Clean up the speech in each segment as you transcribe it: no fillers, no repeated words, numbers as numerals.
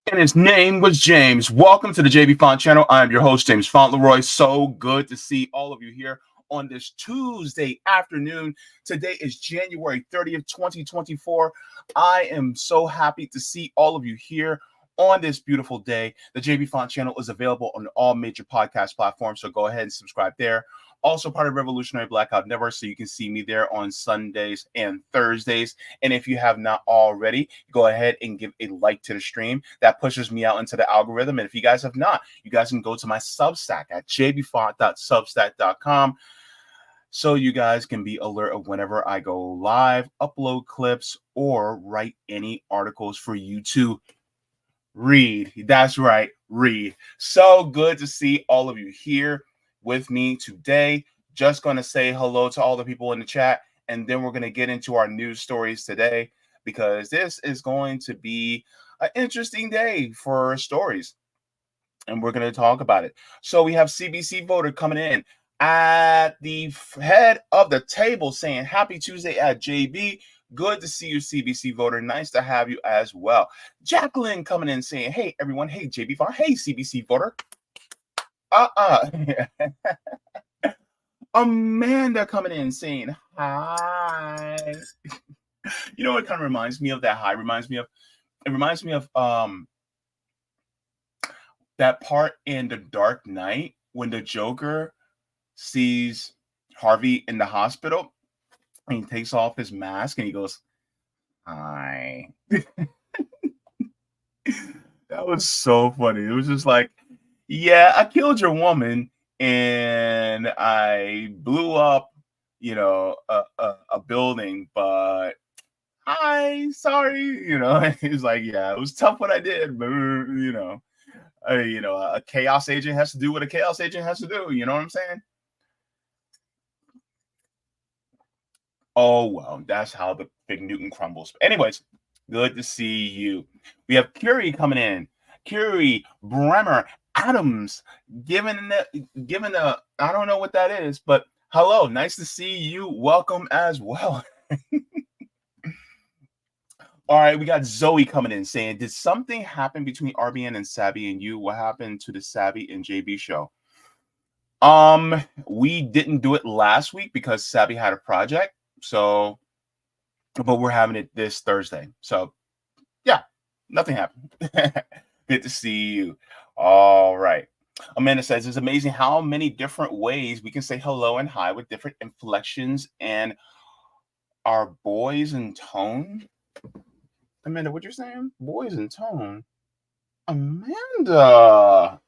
And his name was James. Welcome to the Jaybefaunt channel. I am your host, James Fauntleroy. So good to see all of you here on this Tuesday afternoon. Today is January 30th, 2024. I am so happy to see all of you here on this beautiful day. The Jaybefaunt channel is available on all major podcast platforms, so go ahead and subscribe there. Also part of Revolutionary Blackout Network, so you can see me there on Sundays and Thursdays. And if you have not already, go ahead and give a like to the stream. That pushes me out into the algorithm. And if you guys have not, you guys can go to my Substack at jaybefaunt.substack.com, so you guys can be alert of whenever I go live, upload clips, or write any articles for you to read. That's right, read. So good to see all of you here with me today. Just going to say hello to all the people in the chat, and then we're going to get into our news stories today, because this is going to be an interesting day for stories, and we're going to talk about it. So we have CBC voter coming in at the head of the table saying happy Tuesday at JB. Good to see you, CBC voter. Nice to have you as well. Jacqueline coming in saying, hey, everyone. Hey, Jaybefaunt. Hey, CBC voter. Amanda coming in saying, hi. You know what kind of reminds me of that hi? It reminds me of that part in The Dark Knight when the Joker sees Harvey in the hospital and he takes off his mask and he goes, hi. That was so funny. It was just like, yeah, I killed your woman and I blew up, a building, but sorry, he's like, yeah, it was tough what I did, but a chaos agent has to do what a chaos agent has to do. You know what I'm saying? Oh, well, that's how the big Newton crumbles. Anyways, good to see you. We have Curie coming in. Curie, Bremer, Adams, given a, I don't know what that is, but hello, nice to see you. Welcome as well. All right, we got Zoe coming in saying, did something happen between RBN and Savvy and you? What happened to the Savvy and JB show? We didn't do it last week because Savvy had a project. So, but we're having it this Thursday. So, yeah, nothing happened. Good to see you. All right. Amanda says, it's amazing how many different ways we can say hello and hi with different inflections and our boys in tone. Amanda, what you're saying? Boys in tone? Amanda.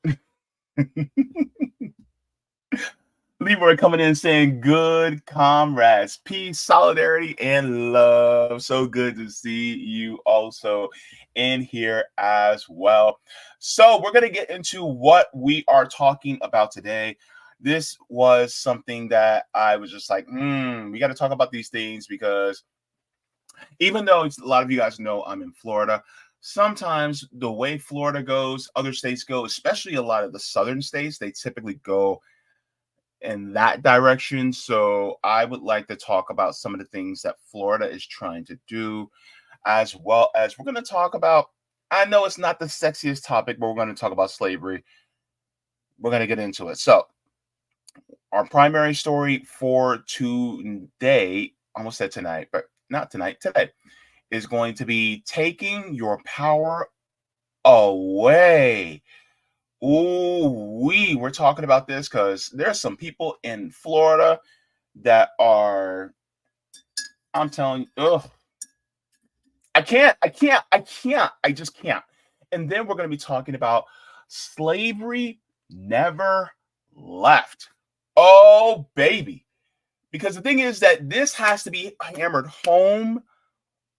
Leroy coming in saying, good comrades, peace, solidarity, and love. So good to see you also in here as well. So we're going to get into what we are talking about today. This was something that I was just like, we got to talk about these things, because even though a lot of you guys know I'm in Florida, sometimes the way Florida goes, other states go, especially a lot of the southern states, they typically go in that direction. So I would like to talk about some of the things that Florida is trying to do, as well as we're going to talk about, I know it's not the sexiest topic, but we're going to talk about slavery. We're going to get into it. So our primary story for today, almost said tonight, but not tonight, today, is going to be taking your power away. We're talking about this because there's some people in Florida that are, I'm telling you, I just can't. And then we're going to be talking about slavery never left. Oh, baby. Because the thing is that this has to be hammered home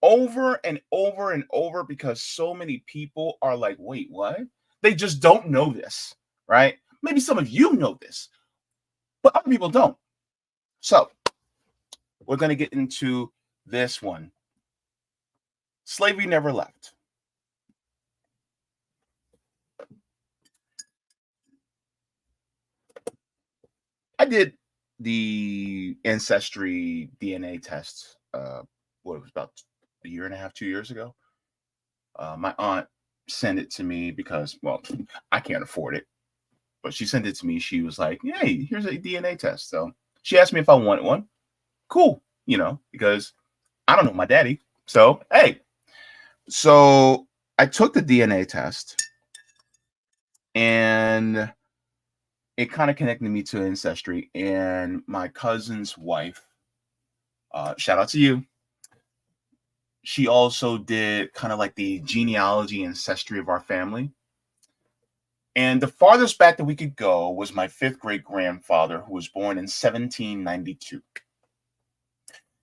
over and over and over, because so many people are like, wait, what? They just don't know this, right? Maybe some of you know this, but other people don't. So we're going to get into this one. Slavery never left. I did the ancestry DNA test, what it was about a year and a half, 2 years ago. My aunt, sent it to me because, well, I can't afford it, but she sent it to me. She was like, "Hey, here's a DNA test." So she asked me if I wanted one. Cool, because I don't know my daddy. So hey, so I took the DNA test, and it kind of connected me to ancestry. And my cousin's wife, shout out to you. She also did kind of like the genealogy ancestry of our family. And the farthest back that we could go was my fifth great grandfather, who was born in 1792.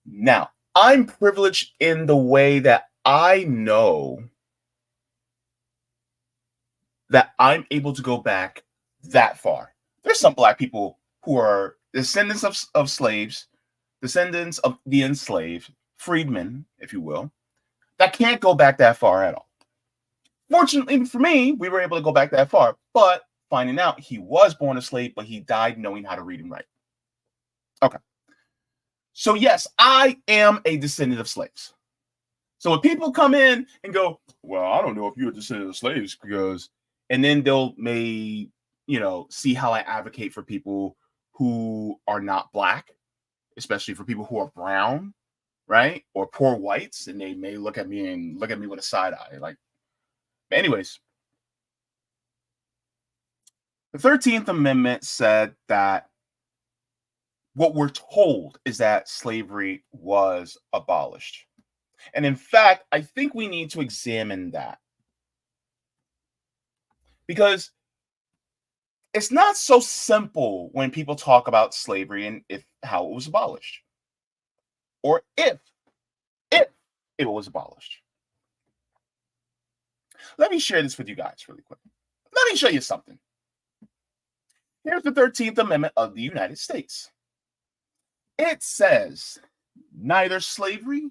Now, I'm privileged in the way that I know that I'm able to go back that far. There's some Black people who are descendants of slaves, descendants of the enslaved, freedmen, if you will, that can't go back that far at all. Fortunately for me, we were able to go back that far, but finding out he was born a slave, but he died knowing how to read and write. Okay. So, yes, I am a descendant of slaves. So when people come in and go, well, I don't know if you're a descendant of slaves because, and then they'll see how I advocate for people who are not Black, especially for people who are brown, right? Or poor whites. And they may look at me with a side eye. Like, anyways, the 13th Amendment said that what we're told is that slavery was abolished. And in fact, I think we need to examine that because it's not so simple when people talk about slavery and how it was abolished, or if it was abolished. Let me share this with you guys really quick. Let me show you something. Here's the 13th Amendment of the United States. It says neither slavery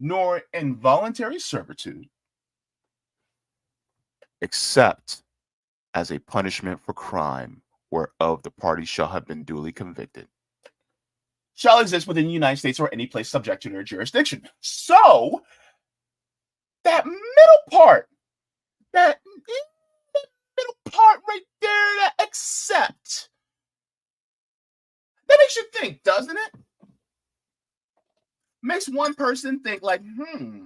nor involuntary servitude, except as a punishment for crime whereof the party shall have been duly convicted, shall exist within the United States or any place subject to their jurisdiction. So that that middle part right there, that accept, that makes you think, doesn't it? Makes one person think like,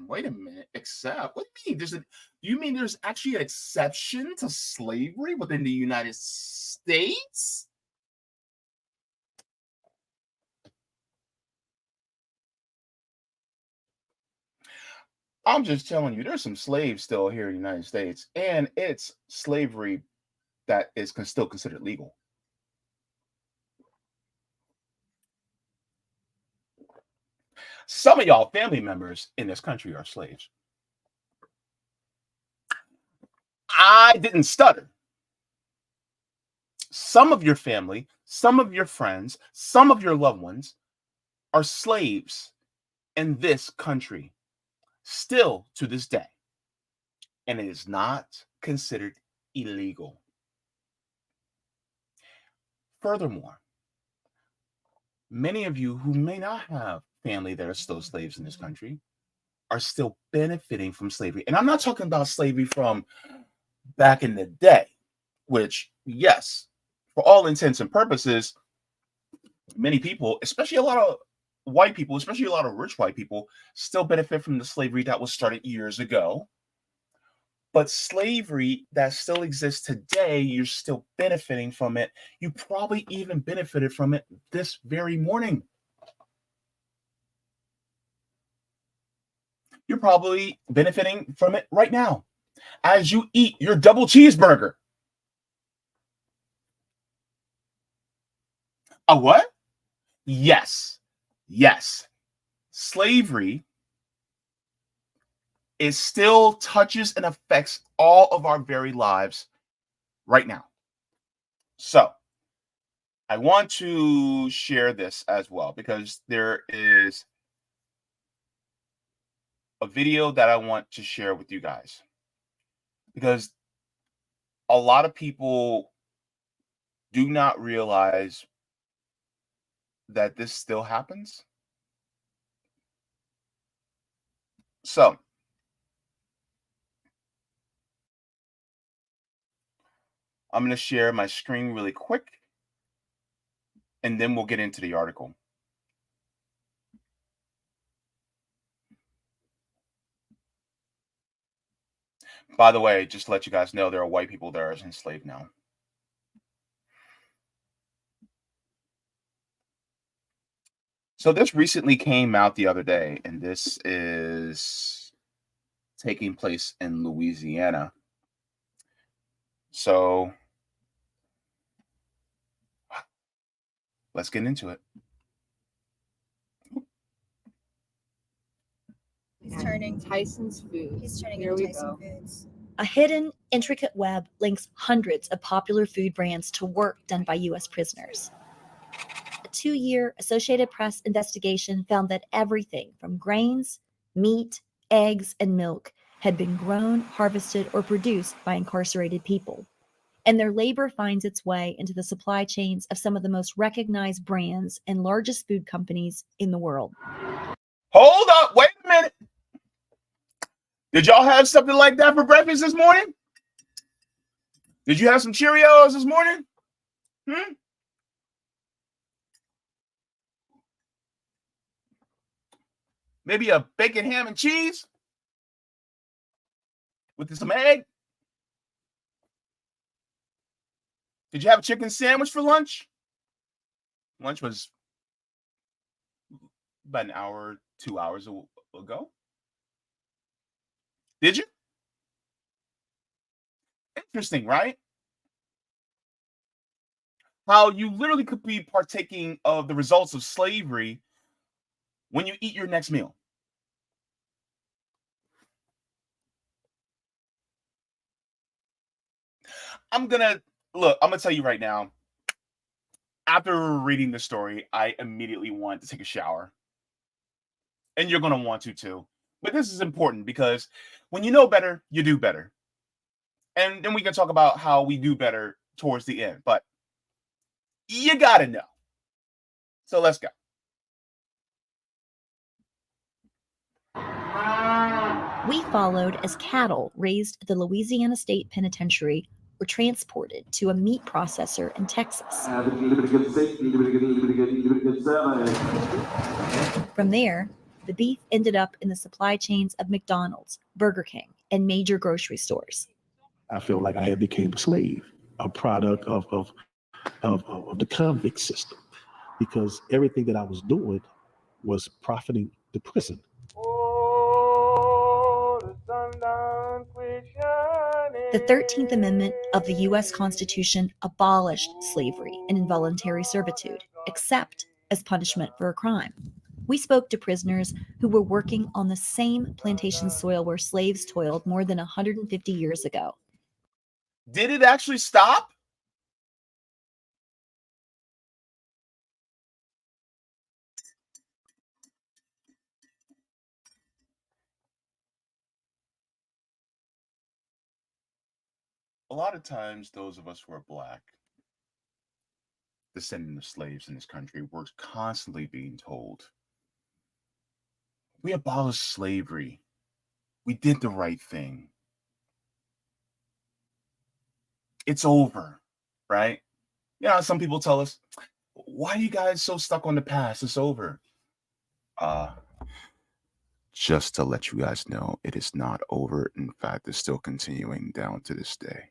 wait a minute, accept? What do you mean? You mean there's actually an exception to slavery within the United States? I'm just telling you, there's some slaves still here in the United States, and it's slavery that is still considered legal. Some of y'all family members in this country are slaves. I didn't stutter. Some of your family, some of your friends, some of your loved ones are slaves in this country, still to this day. And it is not considered illegal. Furthermore, many of you who may not have family that are still slaves in this country are still benefiting from slavery. And I'm not talking about slavery from back in the day, which, yes, for all intents and purposes, many people, especially a lot of white people, especially a lot of rich white people, still benefit from the slavery that was started years ago. But slavery that still exists today, you're still benefiting from it. You probably even benefited from it this very morning. You're probably benefiting from it right now as you eat your double cheeseburger. A what? Yes. Yes. Slavery is still touches and affects all of our very lives right now. So I want to share this as well because there is a video that I want to share with you guys because a lot of people do not realize that this still happens. So I'm going to share my screen really quick, and then we'll get into the article. By the way, just to let you guys know, there are white people that are enslaved now. So this recently came out the other day, and this is taking place in Louisiana. So let's get into it. He's turning Tyson's Foods. He's turning Here into we Tyson go. Foods. A hidden, intricate web links hundreds of popular food brands to work done by U.S. prisoners. A 2-year Associated Press investigation found that everything from grains, meat, eggs, and milk had been grown, harvested, or produced by incarcerated people. And their labor finds its way into the supply chains of some of the most recognized brands and largest food companies in the world. Hold up, wait a minute. Did y'all have something like that for breakfast this morning? Did you have some Cheerios this morning? Maybe a bacon, ham, and cheese with some egg? Did you have a chicken sandwich for lunch? Lunch was about an hour, 2 hours ago. Did you? Interesting, right? How you literally could be partaking of the results of slavery when you eat your next meal. I'm gonna tell you right now. After reading the story, I immediately want to take a shower. And you're gonna want to too. But this is important because when you know better, you do better. And then we can talk about how we do better towards the end. But you gotta know. So let's go. We followed as cattle raised at the Louisiana State Penitentiary were transported to a meat processor in Texas. From there, the beef ended up in the supply chains of McDonald's, Burger King, and major grocery stores. I felt like I had become a slave, a product of the convict system, because everything that I was doing was profiting the prison. The 13th Amendment of the U.S. Constitution abolished slavery and involuntary servitude, except as punishment for a crime. We spoke to prisoners who were working on the same plantation soil where slaves toiled more than 150 years ago. Did it actually stop? A lot of times, those of us who are Black, descendant of slaves in this country, we're constantly being told, we abolished slavery. We did the right thing. It's over, right? Yeah, some people tell us, why are you guys so stuck on the past? It's over. Just to let you guys know, it is not over. In fact, it's still continuing down to this day.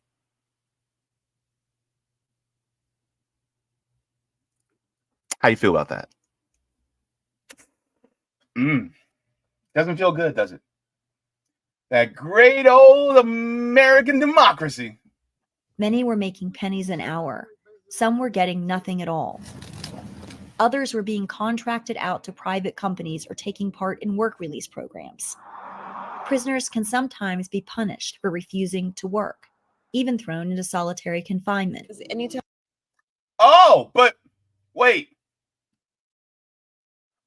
How you feel about that? Doesn't feel good, does it? That great old American democracy. Many were making pennies an hour. Some were getting nothing at all. Others were being contracted out to private companies or taking part in work release programs. Prisoners can sometimes be punished for refusing to work, even thrown into solitary confinement. Oh, but wait.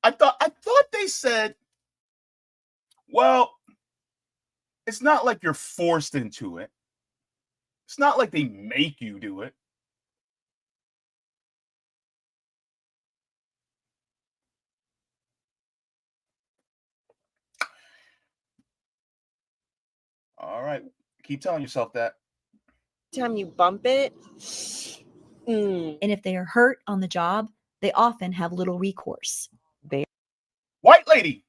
I thought they said, well, it's not like you're forced into it. It's not like they make you do it. All right. Keep telling yourself that. Time you bump it. And if they are hurt on the job, they often have little recourse. White lady.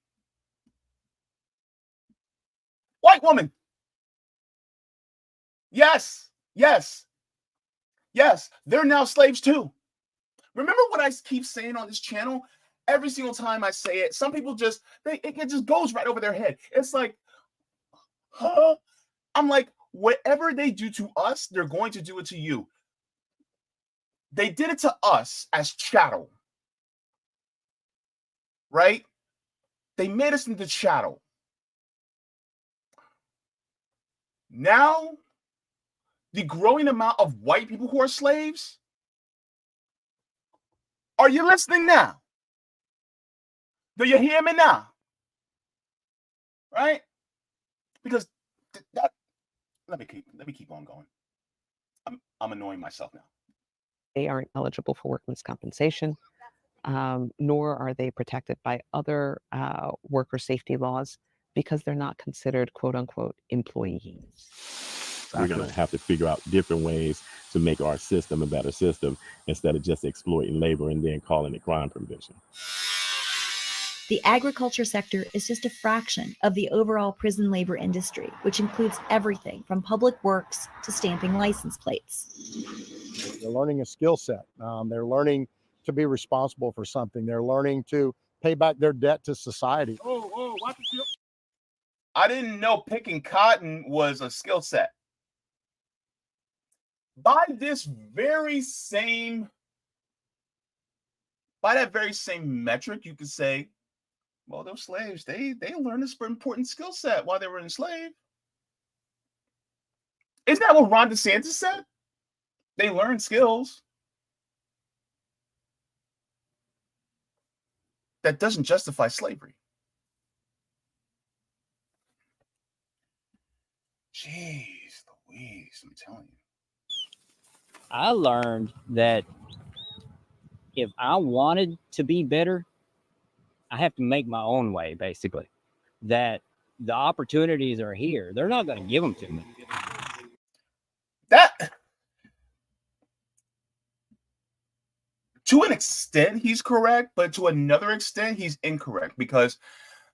White woman. Yes. Yes. Yes. They're now slaves too. Remember what I keep saying on this channel? Every single time I say it, some people just, it just goes right over their head. It's like, huh? I'm like, whatever they do to us, they're going to do it to you. They did it to us as chattel, right? They made us into chattel. Now, the growing amount of white people who are slaves, are you listening now? Do you hear me now? Right? Because that, let me keep on going. I'm annoying myself now. They aren't eligible for workman's compensation, nor are they protected by other worker safety laws because they're not considered quote unquote employees. We're going to have to figure out different ways to make our system a better system instead of just exploiting labor and then calling it crime prevention. The agriculture sector is just a fraction of the overall prison labor industry, which includes everything from public works to stamping license plates. They're learning a skill set. They're learning to be responsible for something. They're learning to pay back their debt to society. Watch it. I didn't know picking cotton was a skill set. By that very same metric, you could say, well, those slaves, they learned this important skill set while they were enslaved. Isn't that what Ron DeSantis said? They learned skills. That doesn't justify slavery. Jeez Louise, I'm telling you. I learned that if I wanted to be better, I have to make my own way, basically. That the opportunities are here. They're not going to give them to me. That, to an extent, he's correct, but to another extent, he's incorrect, because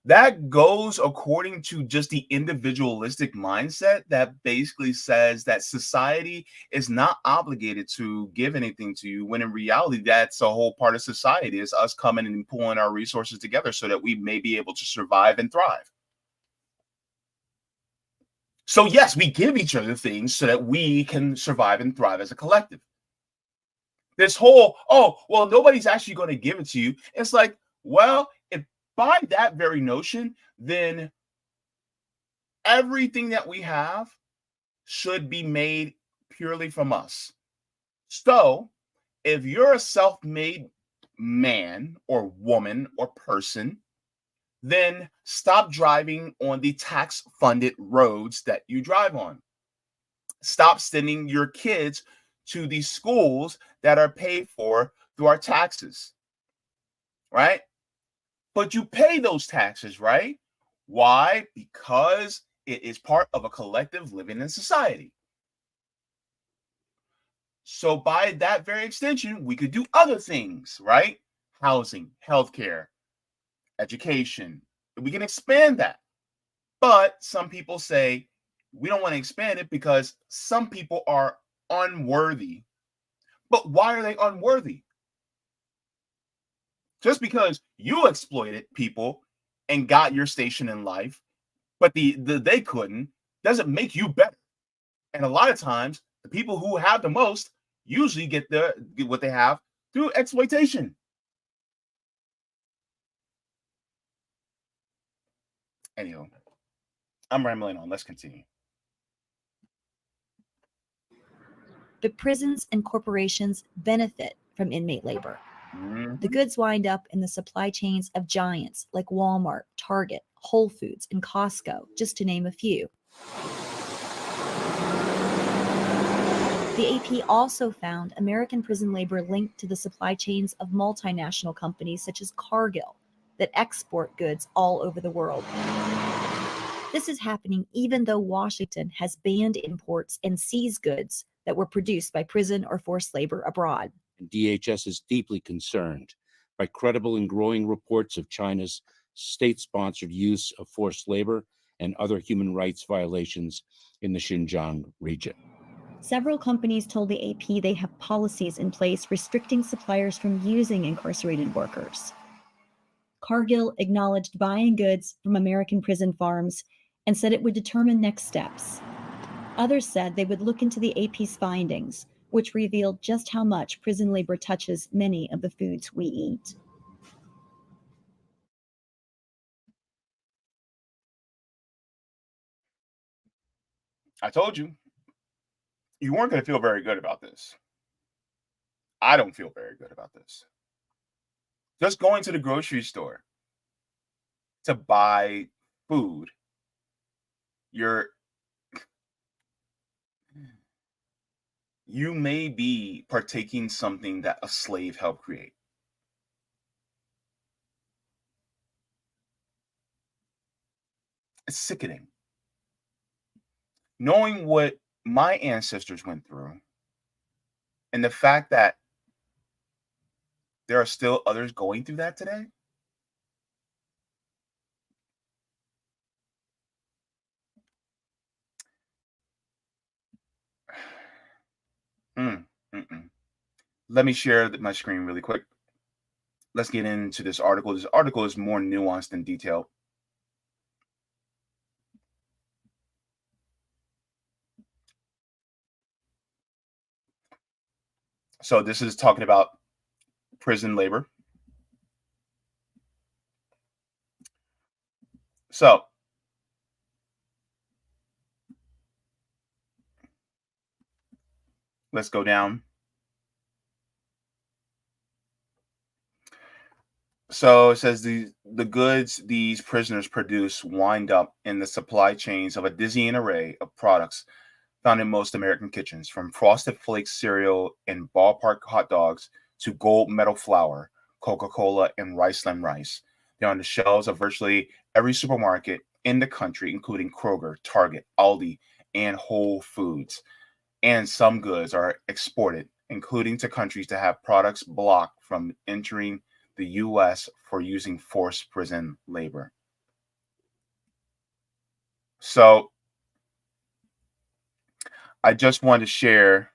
that goes according to just the individualistic mindset that basically says that society is not obligated to give anything to you, when in reality, that's a whole part of society, is us coming and pulling our resources together so that we may be able to survive and thrive. So yes, we give each other things so that we can survive and thrive as a collective. This whole, oh, well, nobody's actually going to give it to you. It's like, well, if by that very notion, then everything that we have should be made purely from us. So if you're a self-made man or woman or person, then stop driving on the tax-funded roads that you drive on. Stop sending your kids to these schools that are paid for through our taxes, right? But you pay those taxes, right? Why? Because it is part of a collective living in society. So by that very extension, we could do other things, right? Housing, healthcare, education. We can expand that. But some people say we don't want to expand it because some people are unworthy. But why are they unworthy? Just because you exploited people and got your station in life, but they couldn't, doesn't make you better. And a lot of times, the people who have the most usually get what they have through exploitation. Anyhow, I'm rambling on. Let's continue. But prisons and corporations benefit from inmate labor. The goods wind up in the supply chains of giants like Walmart, Target, Whole Foods, and Costco, just to name a few. The AP also found American prison labor linked to the supply chains of multinational companies such as Cargill that export goods all over the world. This is happening even though Washington has banned imports and seized goods that were produced by prison or forced labor abroad. DHS is deeply concerned by credible and growing reports of China's state-sponsored use of forced labor and other human rights violations in the Xinjiang region. Several companies told the AP they have policies in place restricting suppliers from using incarcerated workers. Cargill acknowledged buying goods from American prison farms and said it would determine next steps. Others said they would look into the AP's findings, which revealed just how much prison labor touches many of the foods we eat. I told you, you weren't going to feel very good about this. I don't feel very good about this. Just going to the grocery store to buy food, you may be partaking something that a slave helped create. It's sickening. Knowing what my ancestors went through and the fact that there are still others going through that today. Let me share my screen really quick. Let's get into this article. This article is more nuanced and detailed. So this is talking about prison labor. So let's go down. So it says the goods these prisoners produce wind up in the supply chains of a dizzying array of products found in most American kitchens, from Frosted Flakes cereal and ballpark hot dogs to gold medal flour, Coca-Cola, and Riceland rice. They're on the shelves of virtually every supermarket in the country, including Kroger, Target, Aldi, and Whole Foods. And some goods are exported, including to countries that have products blocked from entering the U.S. for using forced prison labor. So I just wanted to share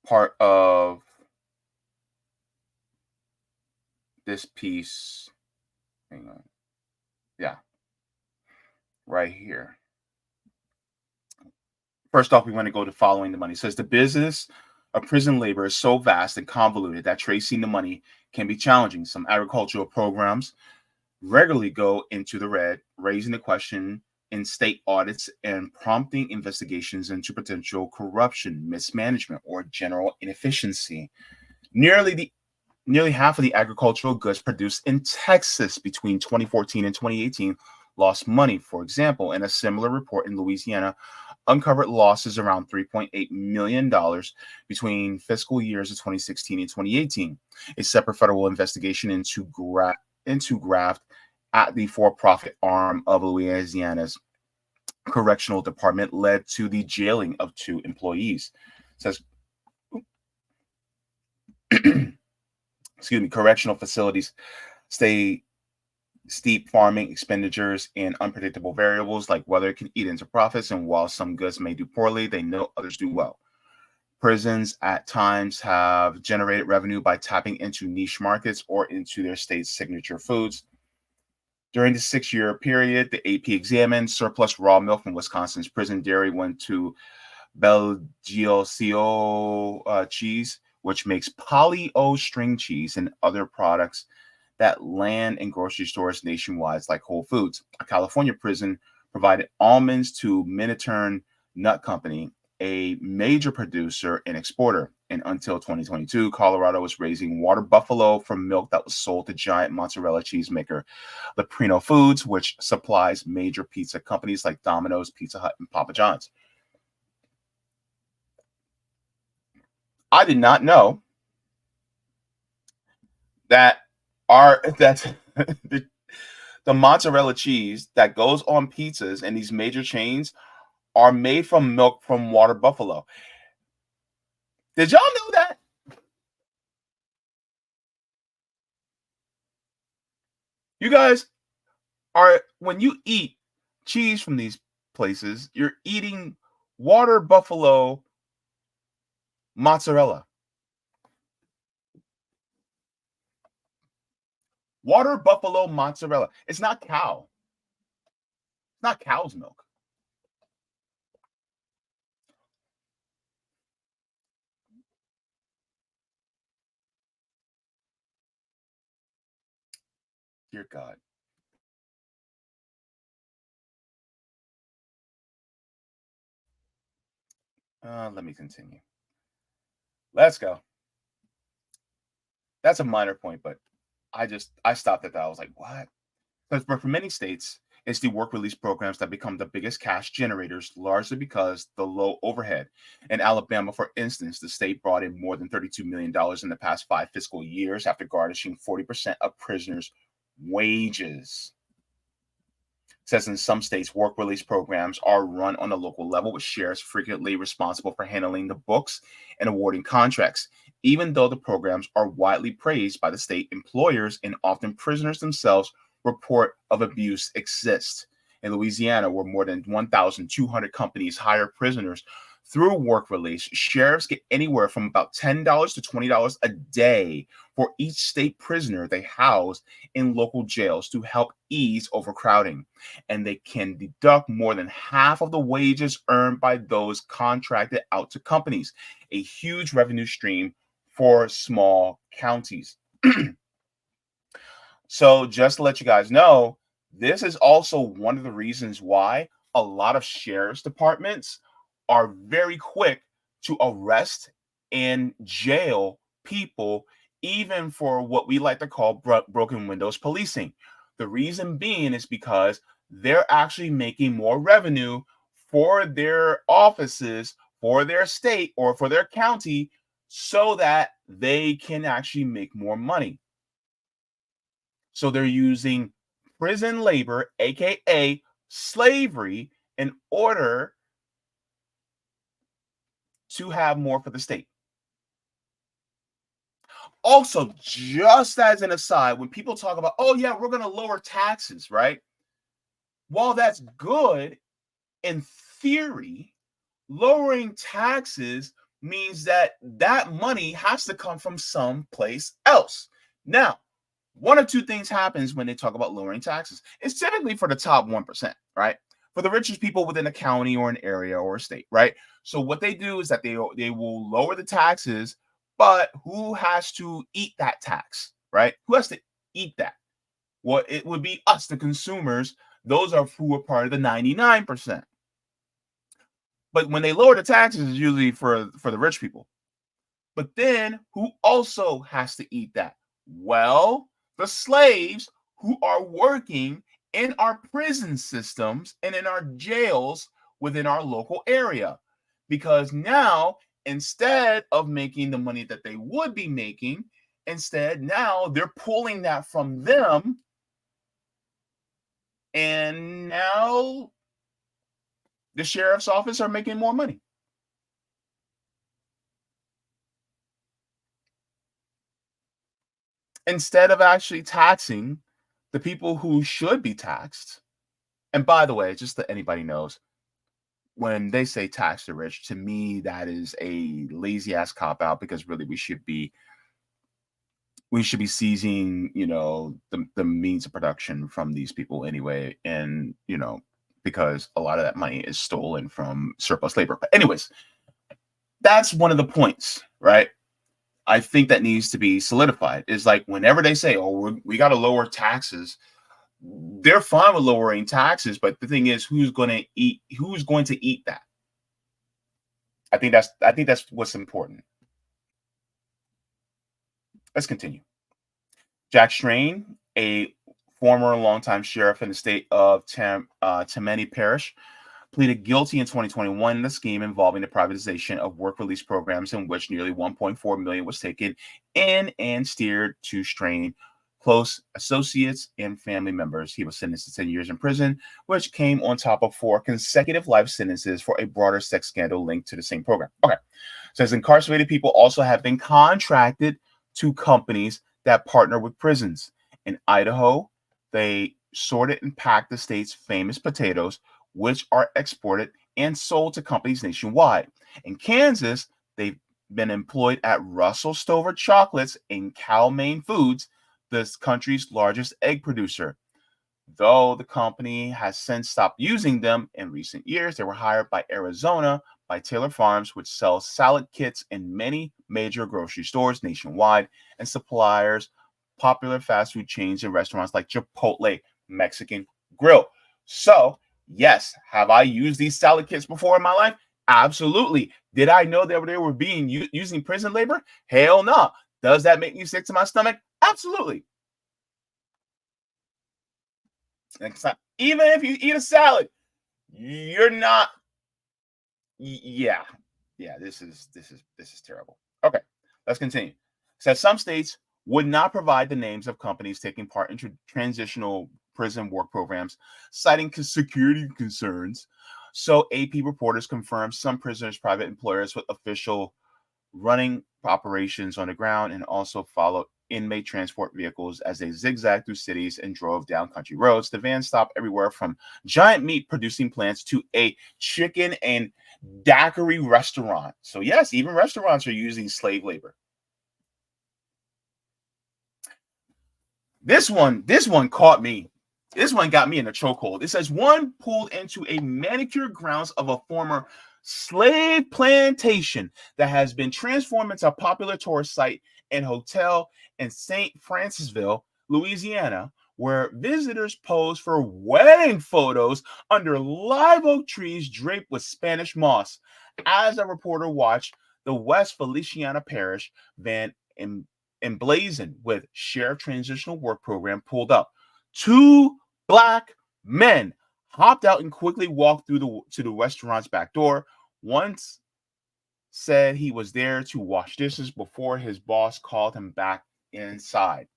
part of this piece. Hang on. Yeah. Right here. First off, we want to go to following the money. It says the business of prison labor is so vast and convoluted that tracing the money can be challenging. Some agricultural programs regularly go into the red, raising the question in state audits and prompting investigations into potential corruption, mismanagement, or general inefficiency. Nearly half of the agricultural goods produced in Texas between 2014 and 2018 lost money. For example, in a similar report in Louisiana, uncovered losses around $3.8 million between fiscal years of 2016 and 2018. A separate federal investigation into graft at the for-profit arm of Louisiana's correctional department led to the jailing of 2 employees. It says, correctional facilities stay steep farming expenditures and unpredictable variables like weather can eat into profits, and while some goods may do poorly, they know others do well. Prisons at times have generated revenue by tapping into niche markets or into their state's signature foods. During the 6-year period, the AP examined surplus raw milk from Wisconsin's prison dairy went to Belgico cheese, which makes Poly-O string cheese and other products that land in grocery stores nationwide like Whole Foods. A California prison provided almonds to Minturn Nut Company, a major producer and exporter. And until 2022, Colorado was raising water buffalo from milk that was sold to giant mozzarella cheese maker Leprino Foods, which supplies major pizza companies like Domino's, Pizza Hut, and Papa John's. I did not know that the the mozzarella cheese that goes on pizzas in these major chains are made from milk from water buffalo. Did y'all know that? You guys are, when you eat cheese from these places, you're eating water buffalo mozzarella. Water buffalo mozzarella. It's not cow. It's not cow's milk. Dear God. Let me continue. Let's go. That's a minor point, but I stopped at that. I was like, what? But for many states, it's the work release programs that become the biggest cash generators, largely because the low overhead. In Alabama, for instance, the state brought in more than $32 million in the past 5 fiscal years after garnishing 40% of prisoners' wages. It says in some states, work release programs are run on a local level, with sheriffs frequently responsible for handling the books and awarding contracts. Even though the programs are widely praised by the state, employers and often prisoners themselves report of abuse exist. In Louisiana, where more than 1,200 companies hire prisoners through work release, sheriffs get anywhere from about $10 to $20 a day for each state prisoner they house in local jails to help ease overcrowding. And they can deduct more than half of the wages earned by those contracted out to companies, a huge revenue stream for small counties. So just to let you guys know, this is also one of the reasons why a lot of sheriff's departments are very quick to arrest and jail people, even for what we like to call broken windows policing. The reason being is because they're actually making more revenue for their offices, for their state, or for their county, so that they can actually make more money. So they're using prison labor, aka slavery, in order to have more for the state. Also, just as an aside, when people talk about, oh yeah, we're going to lower taxes, right? While that's good in theory, lowering taxes means that that money has to come from someplace else. Now, one of two things happens when they talk about lowering taxes. It's typically for the top 1%, right? For the richest people within a county or an area or a state, right? So what they do is that they will lower the taxes, but who has to eat that tax, right? Who has to eat that? Well, it would be us, the consumers. Those are who are part of the 99%. But when they lower the taxes, it's usually for the rich people. But then who also has to eat that? Well, the slaves who are working in our prison systems and in our jails within our local area. Because now, instead of making the money that they would be making, instead now they're pulling that from them. And now the sheriff's office are making more money. Instead of actually taxing the people who should be taxed. And by the way, just that anybody knows, when they say tax the rich, to me, that is a lazy ass cop out, because really we should be seizing, the means of production from these people anyway. And, because a lot of that money is stolen from surplus labor. But anyways, that's one of the points, right? I think that needs to be solidified. Is like whenever they say, oh, we got to lower taxes, they're fine with lowering taxes. But the thing is, who's going to eat that? I think that's what's important. Let's continue. Jack Strain, a former longtime sheriff in the state of Tammany Parish, pleaded guilty in 2021 in the scheme involving the privatization of work release programs, in which nearly $1.4 million was taken in and steered to Strain close associates, and family members. He was sentenced to 10 years in prison, which came on top of 4 consecutive life sentences for a broader sex scandal linked to the same program. Okay. Says incarcerated people also have been contracted to companies that partner with prisons. In Idaho, they sorted and packed the state's famous potatoes, which are exported and sold to companies nationwide. In Kansas, they've been employed at Russell Stover Chocolates and Cal-Maine Foods, the country's largest egg producer. Though the company has since stopped using them in recent years, they were hired by Arizona by Taylor Farms, which sells salad kits in many major grocery stores nationwide and suppliers popular fast food chains and restaurants like Chipotle Mexican Grill. So, yes, have I used these salad kits before in my life? Absolutely. Did I know that they were being using prison labor? Hell no. Does that make me sick to my stomach? Absolutely. Even if you eat a salad, you're not. Yeah, this is terrible. Okay, let's continue. It says some states would not provide the names of companies taking part in transitional prison work programs, citing security concerns. So AP reporters confirmed some prisoners' private employers with official running operations on the ground and also followed inmate transport vehicles as they zigzagged through cities and drove down country roads. The van stopped everywhere from giant meat producing plants to a chicken and daiquiri restaurant. So yes, even restaurants are using slave labor. This one caught me. This one got me in a chokehold. It says one pulled into a manicured grounds of a former slave plantation that has been transformed into a popular tourist site and hotel in St. Francisville, Louisiana, where visitors pose for wedding photos under live oak trees draped with Spanish moss. As a reporter watched, the West Feliciana Parish van emblazoned with Sheriff Transitional Work Program pulled up. 2 black men hopped out and quickly walked through to the restaurant's back door. Once said he was there to wash dishes before his boss called him back inside.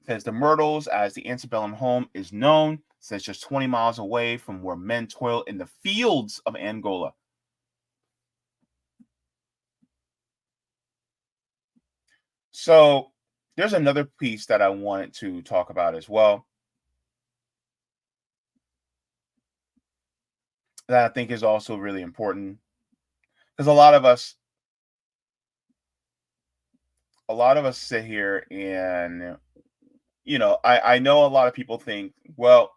Says the Myrtles, as the antebellum home is known, says just 20 miles away from where men toil in the fields of Angola. So there's another piece that I wanted to talk about as well that I think is also really important, because a lot of us sit here and, I know a lot of people think, well,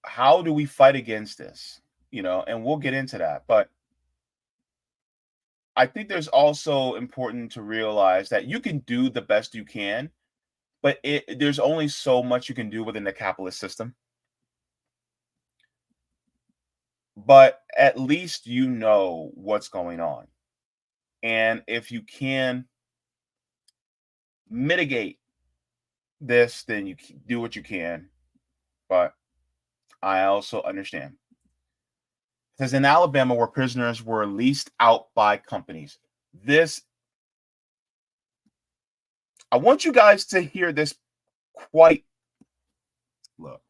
how do we fight against this? And we'll get into that. But I think there's also important to realize that you can do the best you can, but there's only so much you can do within the capitalist system. But at least you know what's going on. And if you can mitigate this, then you do what you can. But I also understand. It says in Alabama, where prisoners were leased out by companies. I want you guys to hear this quite. Look.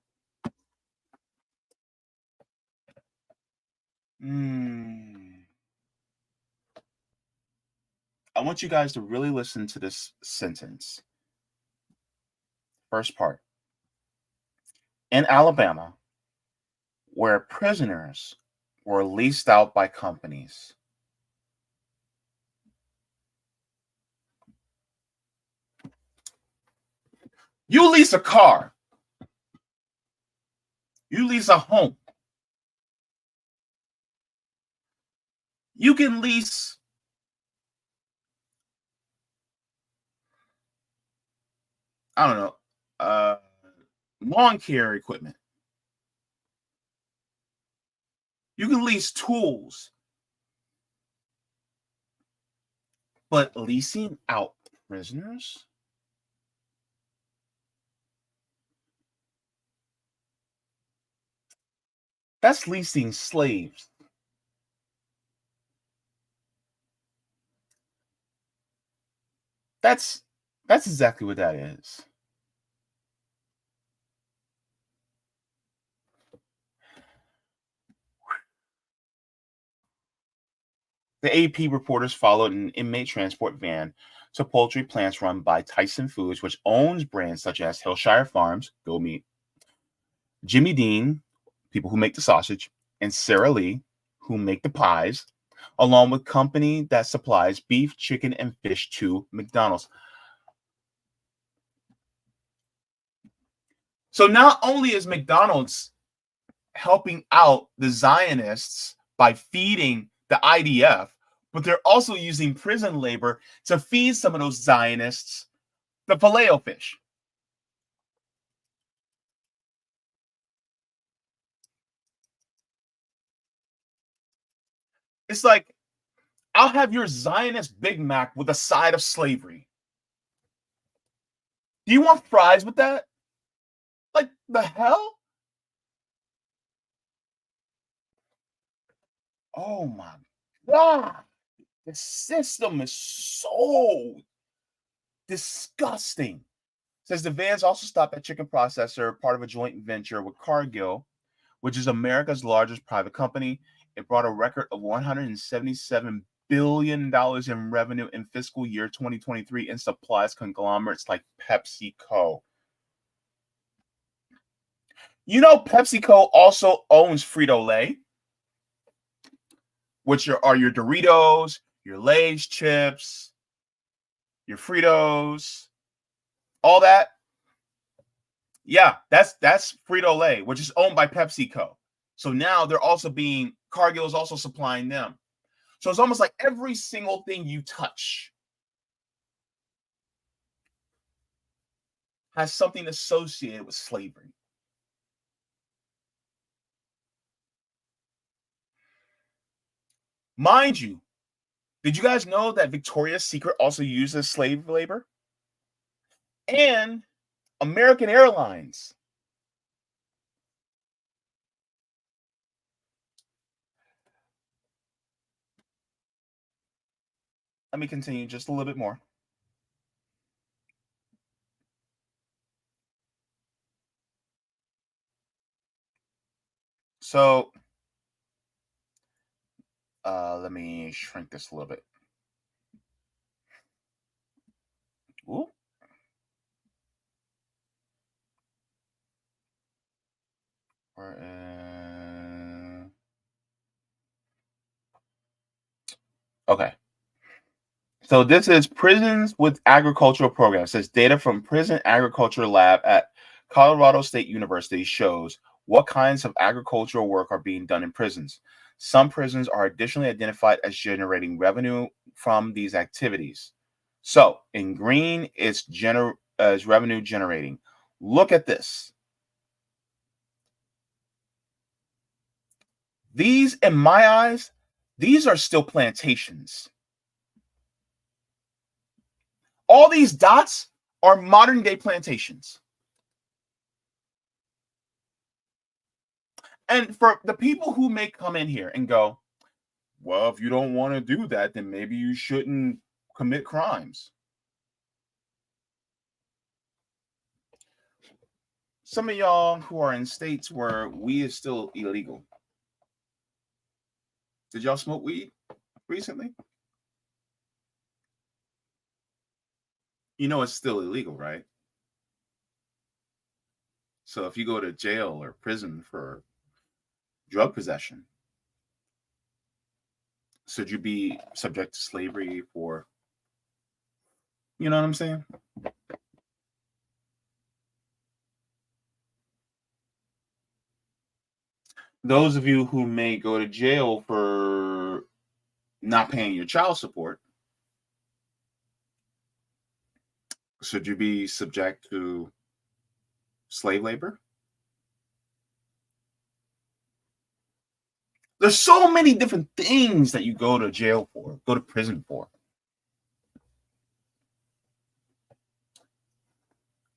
I want you guys to really listen to this sentence. First part. In Alabama, where prisoners were leased out by companies. You lease a car. You lease a home. You can lease lawn care equipment. You can lease tools. But leasing out prisoners? That's leasing slaves. That's exactly what that is. The AP reporters followed an inmate transport van to poultry plants run by Tyson Foods, which owns brands such as Hillshire Farms, Go Meat, Jimmy Dean, people who make the sausage, and Sara Lee, who make the pies, along with company that supplies beef, chicken, and fish to McDonald's. So not only is McDonald's helping out the Zionists by feeding the IDF, but they're also using prison labor to feed some of those Zionists the filet-o-fish. It's like, I'll have your Zionist Big Mac with a side of slavery. Do you want fries with that? Like, the hell? Oh my God. The system is so disgusting. Says the vans also stopped at Chicken Processor, part of a joint venture with Cargill, which is America's largest private company. It brought a record of $177 billion in revenue in fiscal year 2023 and supplies conglomerates like PepsiCo. You know, PepsiCo also owns Frito-Lay, which are your Doritos, your Lay's chips, your Fritos, all that. Yeah, that's Frito-Lay, which is owned by PepsiCo. So now they're also Cargill is also supplying them. So it's almost like every single thing you touch has something associated with slavery. Mind you, did you guys know that Victoria's Secret also uses slave labor? And American Airlines. Let me continue just a little bit more. So let me shrink this a little bit. Ooh. Okay. So this is prisons with agricultural programs. It says data from Prison Agriculture Lab at Colorado State University shows what kinds of agricultural work are being done in prisons. Some prisons are additionally identified as generating revenue from these activities. So in green, it's revenue generating. Look at this. These, in my eyes, these are still plantations. All these dots are modern day plantations. And for the people who may come in here and go, well, if you don't want to do that, then maybe you shouldn't commit crimes. Some of y'all who are in states where weed is still illegal. Did y'all smoke weed recently? You know it's still illegal, right? So if you go to jail or prison for drug possession, should you be subject to slavery for, you know what I'm saying? Those of you who may go to jail for not paying your child support, should you be subject to slave labor? There's so many different things that you go to jail for, go to prison for.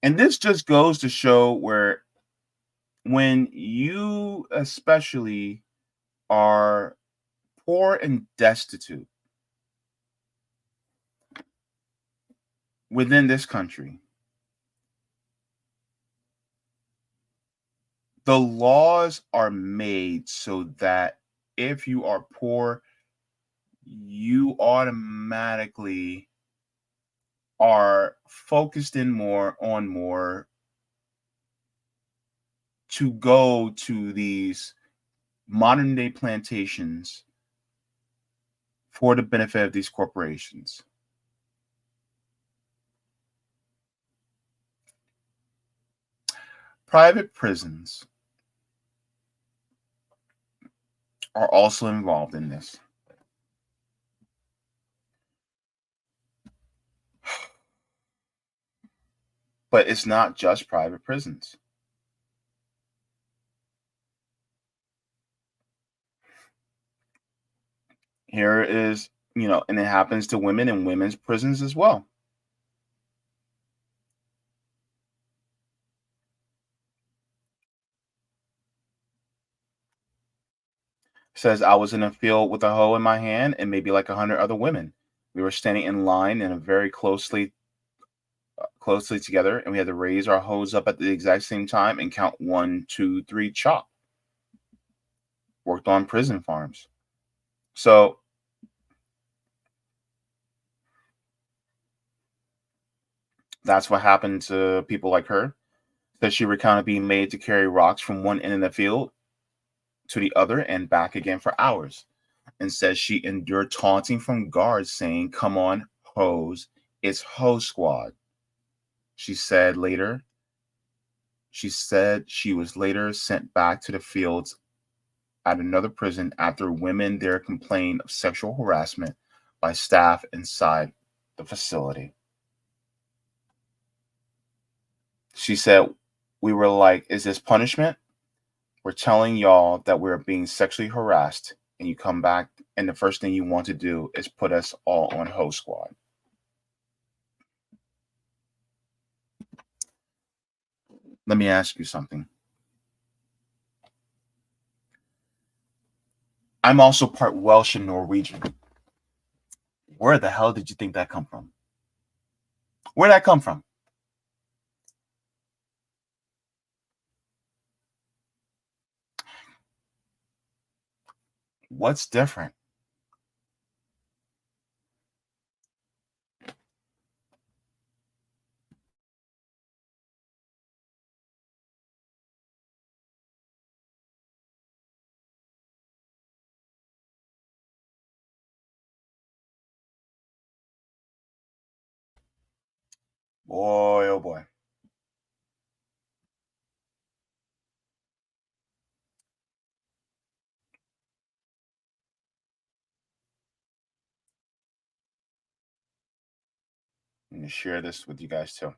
And this just goes to show where when you especially are poor and destitute, within this country, the laws are made so that if you are poor, you automatically are focused in more to go to these modern day plantations for the benefit of these corporations. Private prisons are also involved in this. But it's not just private prisons. Here is, and it happens to women in women's prisons as well. Says, I was in a field with a hoe in my hand and maybe like 100 other women. We were standing in line and very closely together, and we had to raise our hoes up at the exact same time and count 1, 2, 3, chop. Worked on prison farms. So that's what happened to people like her. That she recounted being made to carry rocks from one end of the field to the other and back again for hours. And says she endured taunting from guards saying, "Come on, hoes, it's hoe squad." She said she was later sent back to the fields at another prison after women there complained of sexual harassment by staff inside the facility. She said, "We were like, is this punishment? We're telling y'all that we're being sexually harassed, and you come back, and the first thing you want to do is put us all on hoe squad." Let me ask you something. I'm also part Welsh and Norwegian. Where the hell did you think that come from? Where'd that come from? What's different? Boy, oh boy. I'm going to share this with you guys too.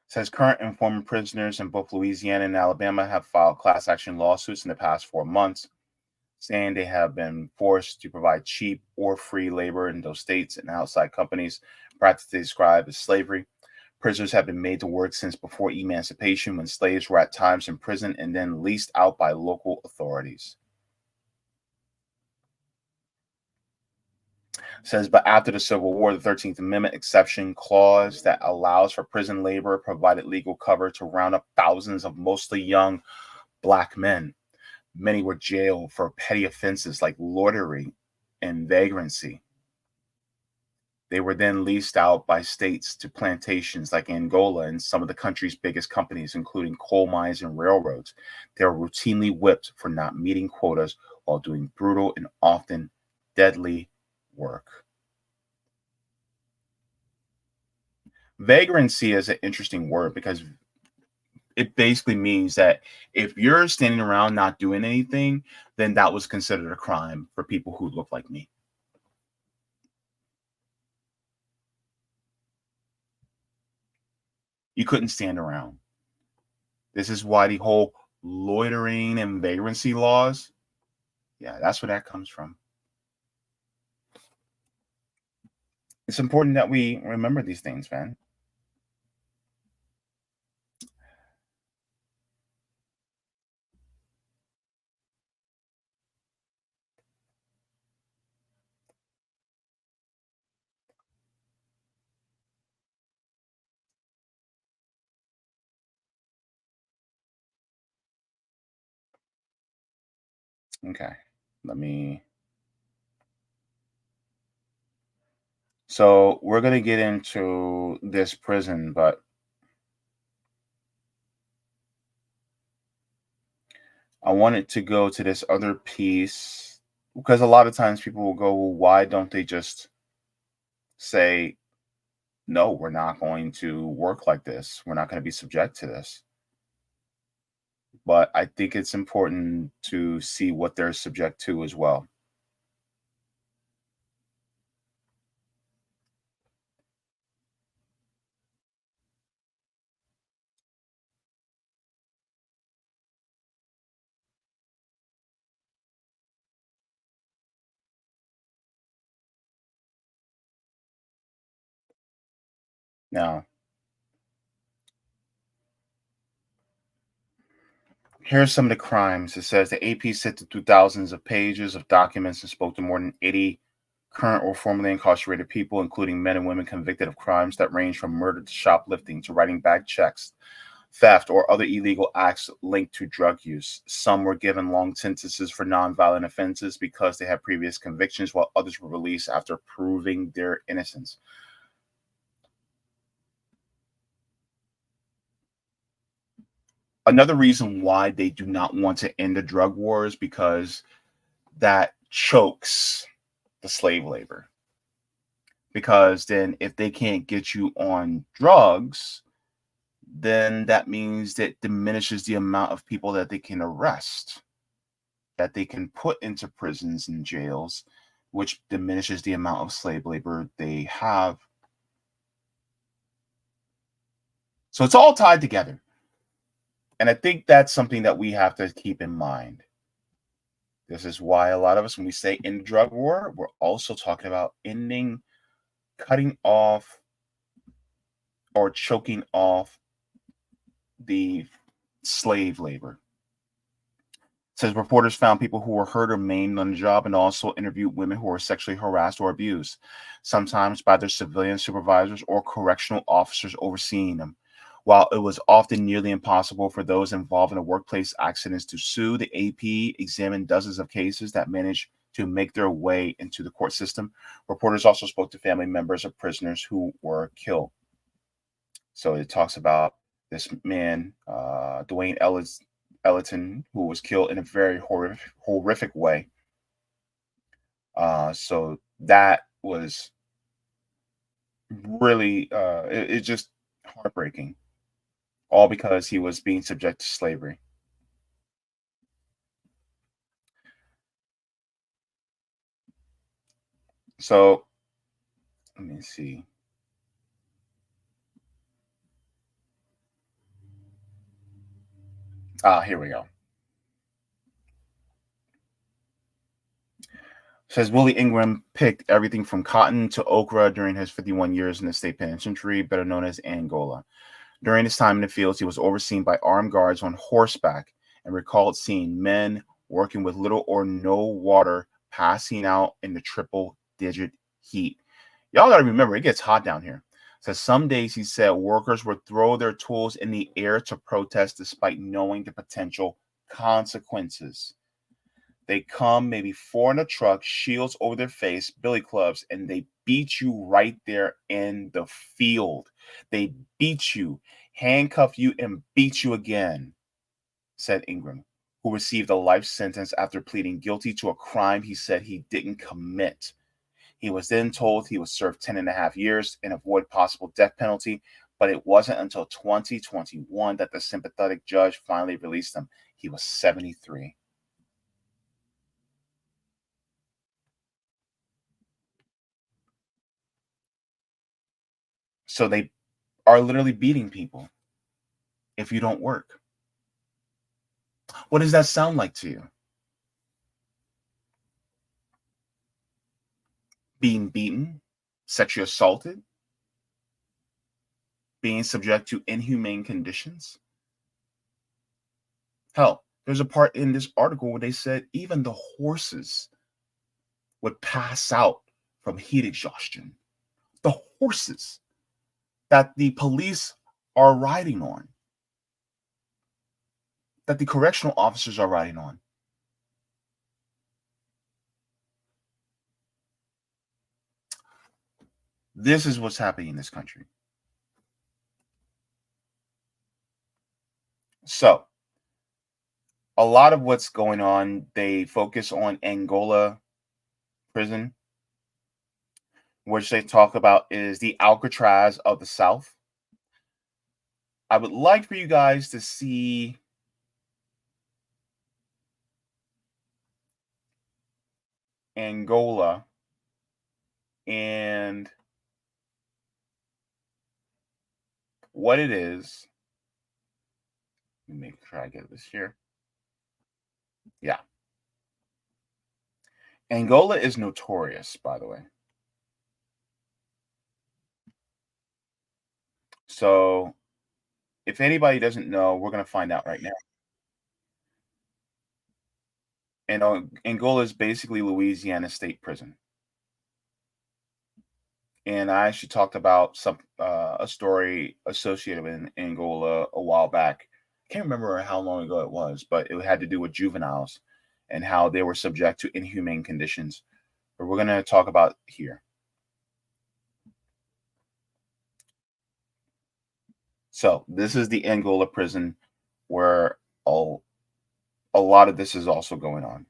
Says current and former prisoners in both Louisiana and Alabama have filed class action lawsuits in the past 4 months, saying they have been forced to provide cheap or free labor in those states and outside companies, practice they describe as slavery. Prisoners have been made to work since before emancipation, when slaves were at times in prison and then leased out by local authorities. Says, but after the Civil War, the 13th Amendment exception clause that allows for prison labor provided legal cover to round up thousands of mostly young Black men. Many were jailed for petty offenses like loitering and vagrancy. They were then leased out by states to plantations like Angola and some of the country's biggest companies, including coal mines and railroads. They were routinely whipped for not meeting quotas while doing brutal and often deadly work. Vagrancy is an interesting word because it basically means that if you're standing around not doing anything, then that was considered a crime for people who look like me. You couldn't stand around. This is why the whole loitering and vagrancy laws, yeah, that's where that comes from. It's important that we remember these things, man. Okay, so we're going to get into this prison, but I wanted to go to this other piece because a lot of times people will go, well, why don't they just say, no, we're not going to work like this. We're not going to be subject to this. But I think it's important to see what they're subject to as well. Now, here's some of the crimes. It says the AP sifted through thousands of pages of documents and spoke to more than 80 current or formerly incarcerated people, including men and women convicted of crimes that range from murder to shoplifting to writing bad checks, theft, or other illegal acts linked to drug use. Some were given long sentences for nonviolent offenses because they had previous convictions, while others were released after proving their innocence. Another reason why they do not want to end the drug war is because that chokes the slave labor. Because then if they can't get you on drugs, then that means that diminishes the amount of people that they can arrest, that they can put into prisons and jails, which diminishes the amount of slave labor they have. So it's all tied together. And I think that's something that we have to keep in mind. This is why a lot of us, when we say end drug war, we're also talking about ending, cutting off, or choking off the slave labor. It says reporters found people who were hurt or maimed on the job and also interviewed women who were sexually harassed or abused, sometimes by their civilian supervisors or correctional officers overseeing them. While it was often nearly impossible for those involved in a workplace accidents to sue, the AP examined dozens of cases that managed to make their way into the court system. Reporters also spoke to family members of prisoners who were killed. So it talks about this man, Dwayne Ellerton, who was killed in a very horrific way. So that was really, it's just heartbreaking, all because he was being subject to slavery. So let me see. Here we go. Says Willie Ingram picked everything from cotton to okra during his 51 years in the state penitentiary, better known as Angola. During his time in the fields, he was overseen by armed guards on horseback and recalled seeing men working with little or no water, passing out in the triple-digit heat. Y'all got to remember, it gets hot down here. So some days, he said, workers would throw their tools in the air to protest despite knowing the potential consequences. They come maybe four in a truck, shields over their face, billy clubs, and they beat you right there in the field. They beat you, handcuff you, and beat you again, said Ingram, who received a life sentence after pleading guilty to a crime he said he didn't commit. He was then told he would serve 10 and a half years and avoid possible death penalty, but it wasn't until 2021 that the sympathetic judge finally released him. He was 73. So they are literally beating people if you don't work. What does that sound like to you? Being beaten, sexually assaulted, being subject to inhumane conditions. Hell, there's a part in this article where they said even the horses would pass out from heat exhaustion. The horses that the police are riding on, that the correctional officers are riding on. This is what's happening in this country. So, a lot of what's going on, they focus on Angola prison, which they talk about is the Alcatraz of the South. I would like for you guys to see Angola and what it is. Let me make sure I get this here. Yeah. Angola is notorious, by the way. So if anybody doesn't know, we're going to find out right now. And Angola is basically Louisiana State Prison. And I actually talked about a story associated with Angola a while back. I can't remember how long ago it was, but it had to do with juveniles and how they were subject to inhumane conditions. But we're going to talk about here. So this is the Angola prison where a lot of this is also going on.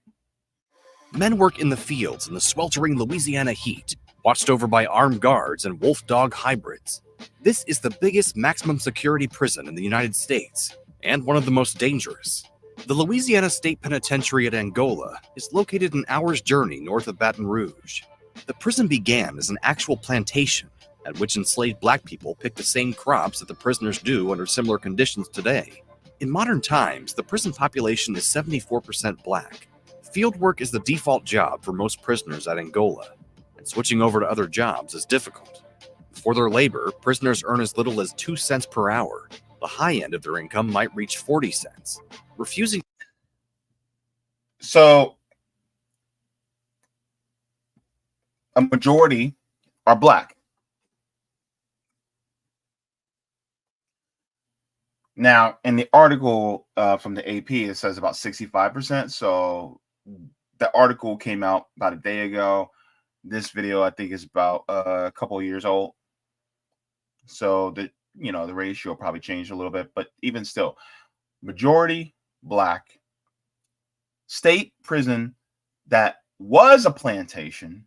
Men work in the fields in the sweltering Louisiana heat, watched over by armed guards and wolf dog hybrids. This is the biggest maximum security prison in the United States, and one of the most dangerous. The Louisiana State Penitentiary at Angola is located an hour's journey north of Baton Rouge. The prison began as an actual plantation, at which enslaved black people picked the same crops that the prisoners do under similar conditions today. In modern times, the prison population is 74% black. Field work is the default job for most prisoners at Angola, and switching over to other jobs is difficult. For their labor, prisoners earn as little as 2 cents per hour. The high end of their income might reach 40 cents. Refusing. So a majority are black. Now, in the article from the AP, it says about 65%. So the article came out about a day ago. This video, I think, is about a couple of years old. So the ratio probably changed a little bit, but even still, majority black, state prison that was a plantation.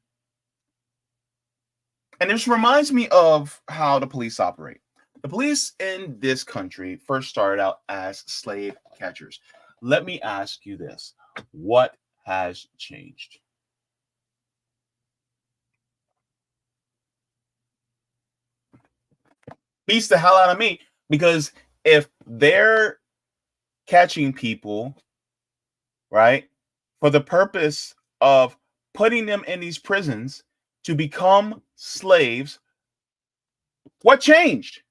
And this reminds me of how the police operate. The police in this country first started out as slave catchers. Let me ask you this. What has changed? Beats the hell out of me, because if they're catching people, right, for the purpose of putting them in these prisons to become slaves, what changed?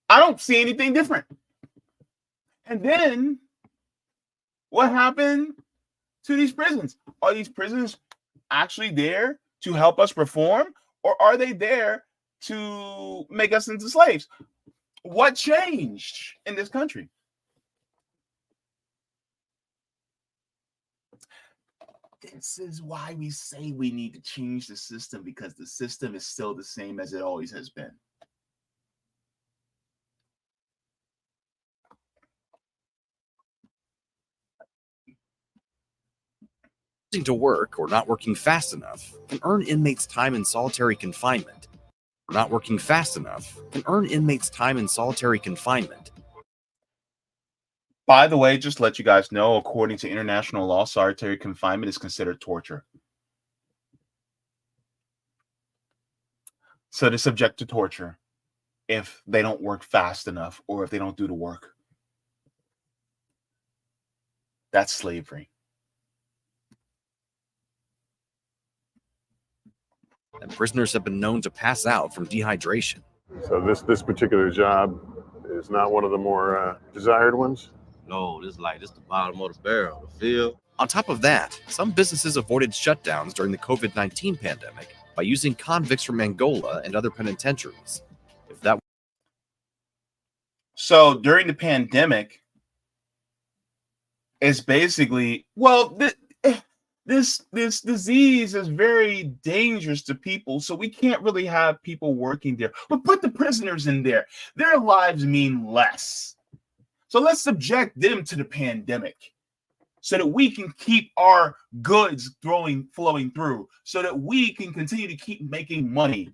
I don't see anything different. And then what happened to these prisons? Are these prisons actually there to help us reform, or are they there to make us into slaves? What changed in this country? This is why we say we need to change the system, because the system is still the same as it always has been. To work or not working fast enough can earn inmates time in solitary confinement. Not working fast enough can earn inmates time in solitary confinement. By the way, just to let you guys know, according to international law, solitary confinement is considered torture. So they're subject to torture if they don't work fast enough or if they don't do the work. That's slavery. And prisoners have been known to pass out from dehydration. So this particular job is not one of the more desired ones? No, this the bottom of the barrel, the field. On top of that, some businesses avoided shutdowns during the COVID-19 pandemic by using convicts from Angola and other penitentiaries. So during the pandemic, it's basically, well, This disease is very dangerous to people, so we can't really have people working there. But put the prisoners in there. Their lives mean less. So let's subject them to the pandemic so that we can keep our goods flowing through, so that we can continue to keep making money.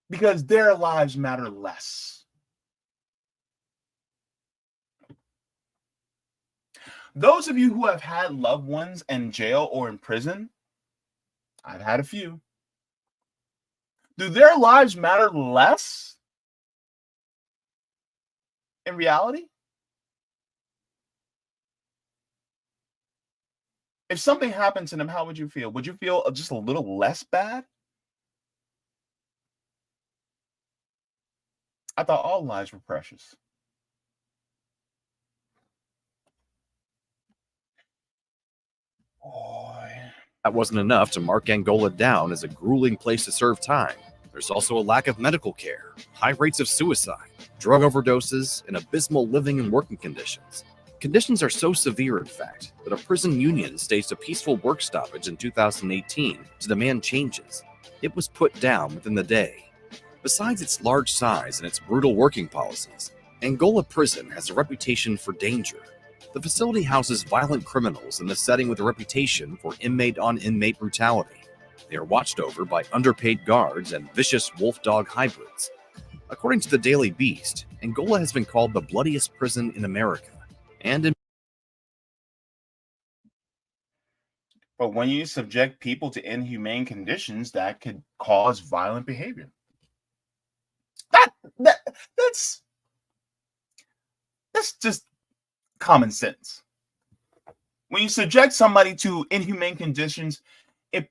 Because their lives matter less. Those of you who have had loved ones in jail or in prison, I've had a few. Do their lives matter less in reality? If something happened to them, how would you feel? Would you feel just a little less bad? I thought all lives were precious. Boy. That wasn't enough to mark Angola down as a grueling place to serve time. There's also a lack of medical care, high rates of suicide, drug overdoses, and abysmal living and working conditions. Conditions are so severe, in fact, that a prison union staged a peaceful work stoppage in 2018 to demand changes. It was put down within the day. Besides its large size and its brutal working policies, Angola Prison has a reputation for danger. The facility houses violent criminals in the setting with a reputation for inmate-on-inmate brutality. They are watched over by underpaid guards and vicious wolf-dog hybrids. According to the Daily Beast, Angola has been called the bloodiest prison in America. But when you subject people to inhumane conditions, that could cause violent behavior. That's just common sense. When you subject somebody to inhumane conditions, it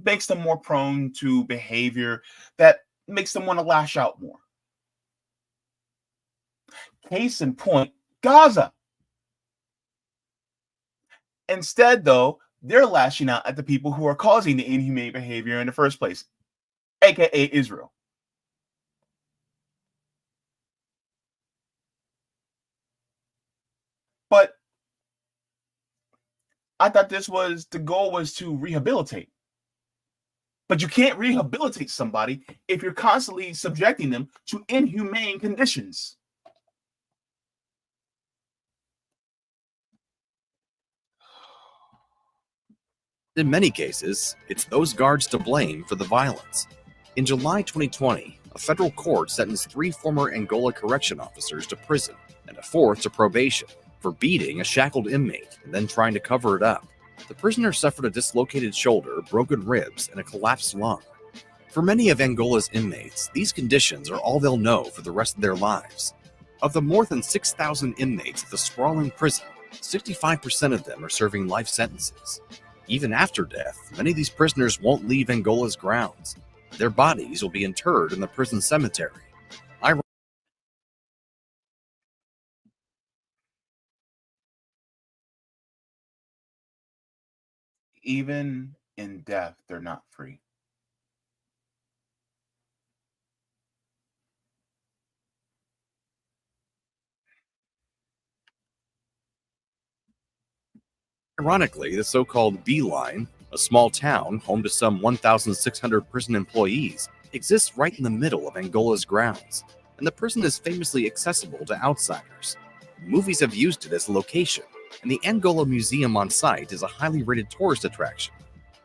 makes them more prone to behavior that makes them want to lash out more. Case in point, Gaza. Instead, though, they're lashing out at the people who are causing the inhumane behavior in the first place, aka Israel. But I thought the goal was to rehabilitate. But you can't rehabilitate somebody if you're constantly subjecting them to inhumane conditions. In many cases, it's those guards to blame for the violence. In July 2020, a federal court sentenced 3 former Angola correction officers to prison and a 4th to probation for beating a shackled inmate and then trying to cover it up. The prisoner suffered a dislocated shoulder, broken ribs, and a collapsed lung. For many of Angola's inmates, these conditions are all they'll know for the rest of their lives. Of the more than 6,000 inmates at the sprawling prison, 65% of them are serving life sentences. Even after death, many of these prisoners won't leave Angola's grounds. Their bodies will be interred in the prison cemetery. Even in death, they're not free. Ironically, the so-called B Line, a small town home to some 1,600 prison employees, exists right in the middle of Angola's grounds, and the prison is famously accessible to outsiders. Movies have used it as a location, and the Angola Museum on site is a highly rated tourist attraction.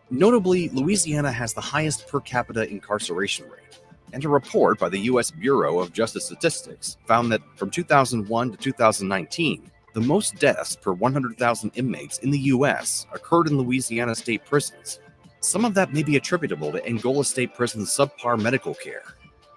Notably, Louisiana has the highest per capita incarceration rate, and a report by the U.S. Bureau of Justice Statistics found that from 2001 to 2019, the most deaths per 100,000 inmates in the U.S. occurred in Louisiana state prisons. Some of that may be attributable to Angola State Prison's subpar medical care.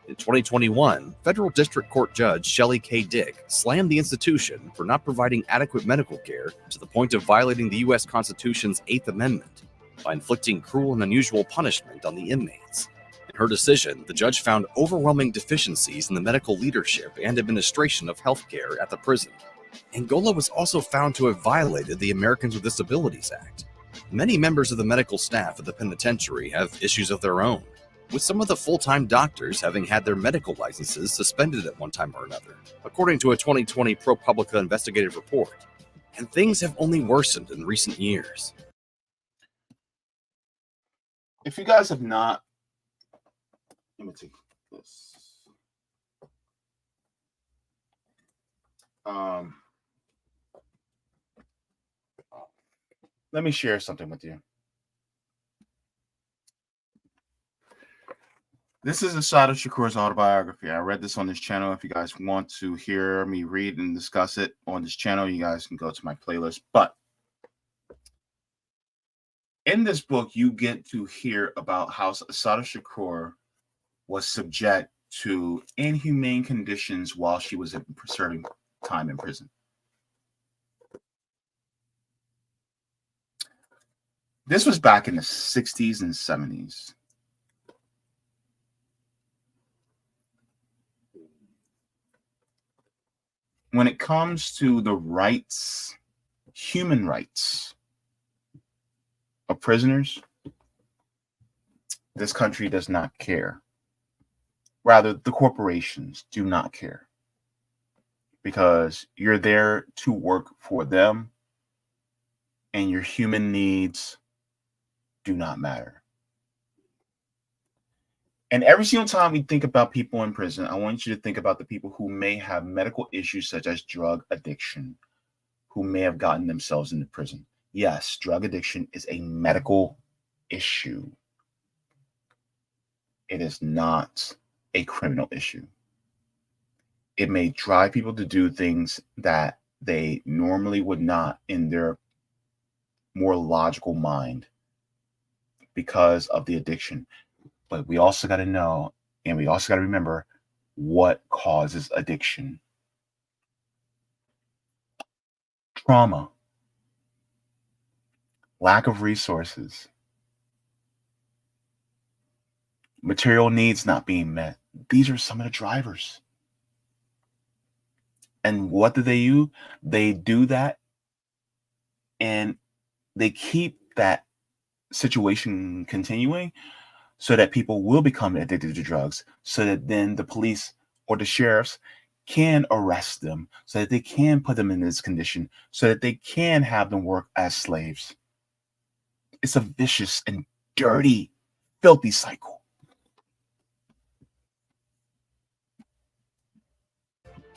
In 2021, Federal District Court Judge Shelley K. Dick slammed the institution for not providing adequate medical care to the point of violating the U.S. Constitution's 8th Amendment by inflicting cruel and unusual punishment on the inmates. In her decision, the judge found overwhelming deficiencies in the medical leadership and administration of healthcare at the prison. Angola was also found to have violated the Americans with Disabilities Act. Many members of the medical staff at the penitentiary have issues of their own, with some of the full-time doctors having had their medical licenses suspended at one time or another, according to a 2020 ProPublica investigative report. and things have only worsened in recent years. If you guys have not, let me take this. Let me share something with you. This is Asada Shakur's autobiography. I read this on this channel. If you guys want to hear me read and discuss it on this channel, you guys can go to my playlist. But in this book, you get to hear about how Asada Shakur was subject to inhumane conditions while she was serving time in prison. This was back in the 60s and 70s. When it comes to the rights, human rights of prisoners, this country does not care. Rather, the corporations do not care, because you're there to work for them and your human needs do not matter. And every single time we think about people in prison, I want you to think about the people who may have medical issues such as drug addiction, who may have gotten themselves into prison. Yes, drug addiction is a medical issue. It is not a criminal issue. It may drive people to do things that they normally would not in their more logical mind because of the addiction. But we also got to know, and we also got to remember, what causes addiction. Trauma, lack of resources, material needs not being met. These are some of the drivers. And what do they do? They do that, and they keep that situation continuing so that people will become addicted to drugs, so that then the police or the sheriffs can arrest them, so that they can put them in this condition, so that they can have them work as slaves. It's a vicious and dirty, filthy cycle.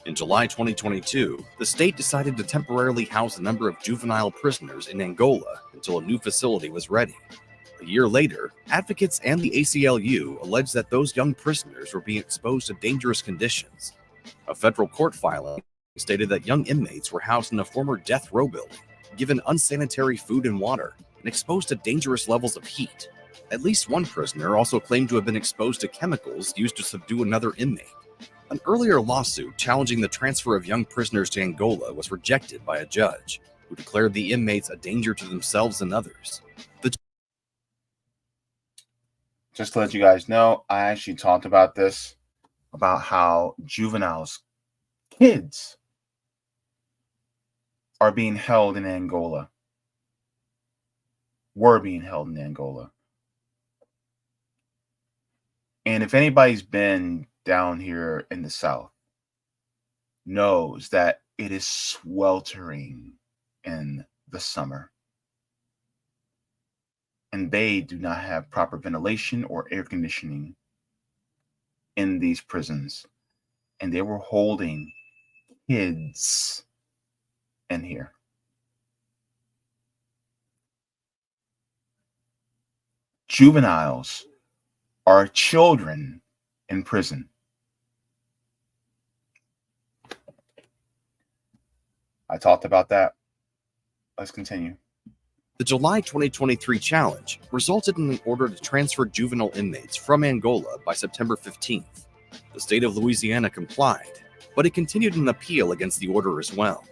In July 2022, the state decided to temporarily house a number of juvenile prisoners in Angola until a new facility was ready. A year later, advocates and the ACLU alleged that those young prisoners were being exposed to dangerous conditions. A federal court filing stated that young inmates were housed in a former death row building, given unsanitary food and water, and exposed to dangerous levels of heat. At least one prisoner also claimed to have been exposed to chemicals used to subdue another inmate. An earlier lawsuit challenging the transfer of young prisoners to Angola was rejected by a judge, who declared the inmates a danger to themselves and others. Just to let you guys know, I actually talked about this, about how juveniles, kids, are being held in Angola, were being held in Angola. And if anybody's been down here in the South, knows that it is sweltering in the summer. And they do not have proper ventilation or air conditioning in these prisons. And they were holding kids in here. Juveniles are children in prison. I talked about that. Let's continue. The July 2023 challenge resulted in an order to transfer juvenile inmates from Angola by September 15th. The state of Louisiana complied, but it continued an appeal against the order as well.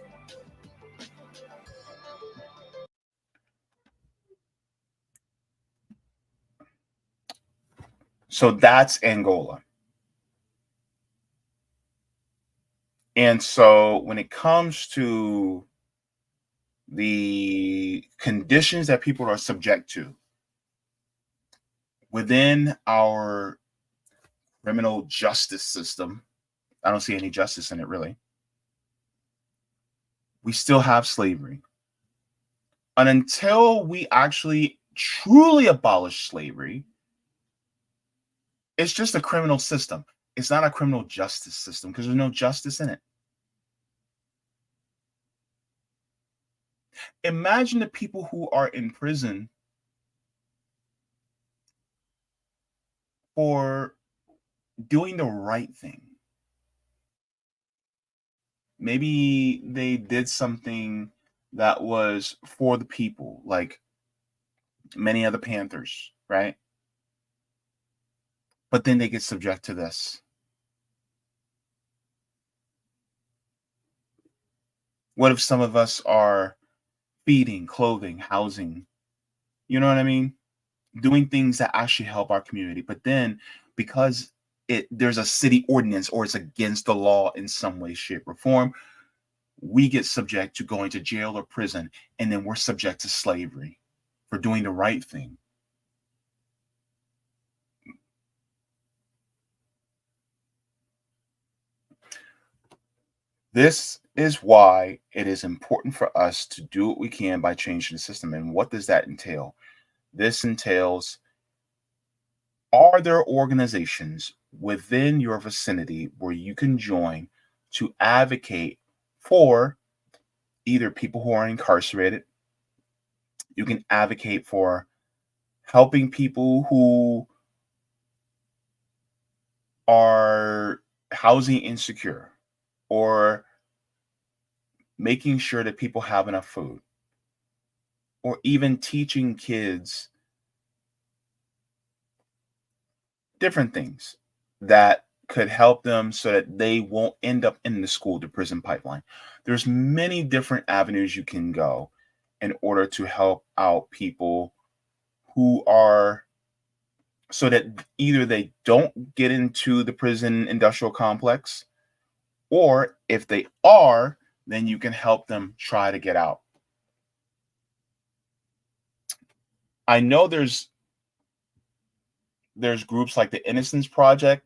So that's Angola. And so when it comes to the conditions that people are subject to within our criminal justice system, I don't see any justice in it, really. we still have slavery. And until we actually truly abolish slavery, it's just a criminal system. It's not a criminal justice system because there's no justice in it. Imagine the people who are in prison for doing the right thing. Maybe they did something that was for the people, like many other Panthers, right? But then they get subject to this. What if some of us are feeding, clothing, housing, you know what I mean? Doing things that actually help our community. But then because there's a city ordinance or it's against the law in some way, shape, or form, we get subject to going to jail or prison, and then we're subject to slavery for doing the right thing. This is why it is important for us to do what we can by changing the system. And what does that entail? This entails, are there organizations within your vicinity where you can join to advocate for either people who are incarcerated? You can advocate for helping people who are housing insecure, or making sure that people have enough food, or even teaching kids different things that could help them so that they won't end up in the school to prison pipeline. There's many different avenues you can go in order to help out people who are, so that either they don't get into the prison industrial complex, or if they are, then you can help them try to get out. I know there's groups like the Innocence Project,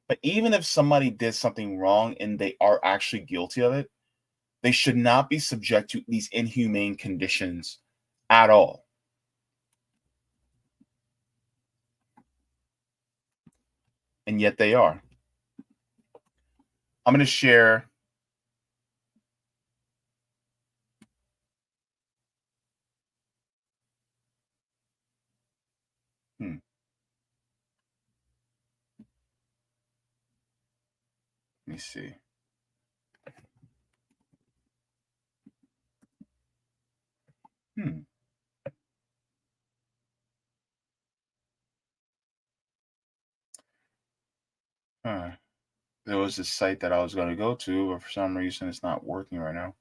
but even if somebody did something wrong and they are actually guilty of it, they should not be subject to these inhumane conditions at all. And yet they are. I'm going to share let me see. There was this site that I was going to go to, but for some reason it's not working right now.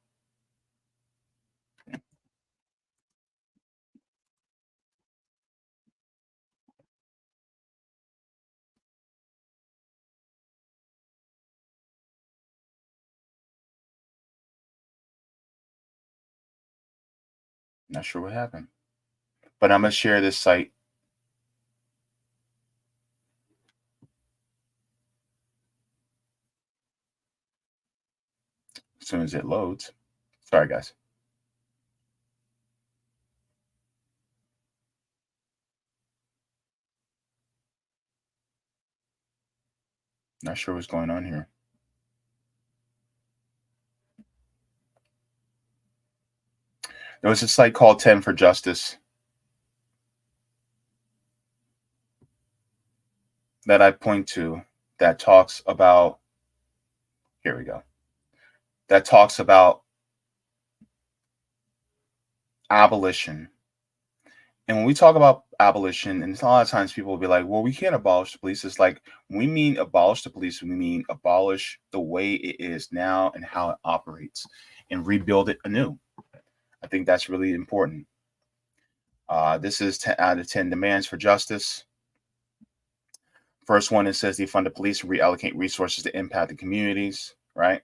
Not sure what happened, but I'm going to share this site. As soon as it loads. Sorry, guys. Not sure what's going on here. There was a site called 10 for Justice that I point to that talks about, here we go, that talks about abolition. And when we talk about abolition, and a lot of times people will be like, well, we can't abolish the police. It's like, when we mean abolish the police, we mean abolish the way it is now and how it operates, and rebuild it anew. I think that's really important. This is 10 out of 10 demands for justice. First one, it says defund the police and reallocate resources to impact the communities, right?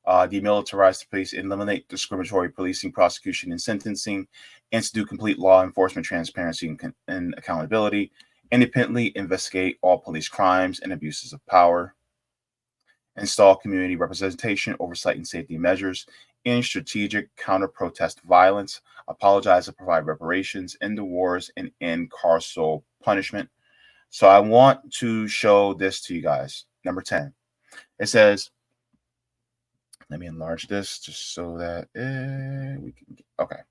Demilitarize the police, eliminate discriminatory policing, prosecution, and sentencing, institute complete law enforcement transparency and accountability, independently investigate all police crimes and abuses of power, install community representation, oversight, and safety measures, end strategic counter-protest violence, apologize and provide reparations, end the wars, and end carceral punishment. So I want to show this to you guys. Number 10. It says, let me enlarge this just so that we can get, okay.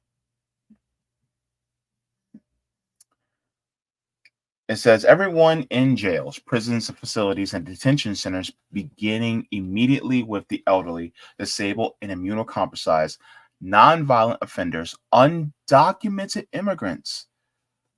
It says everyone in jails, prisons, facilities, and detention centers, beginning immediately with the elderly, disabled, and immunocompromised, nonviolent offenders, undocumented immigrants,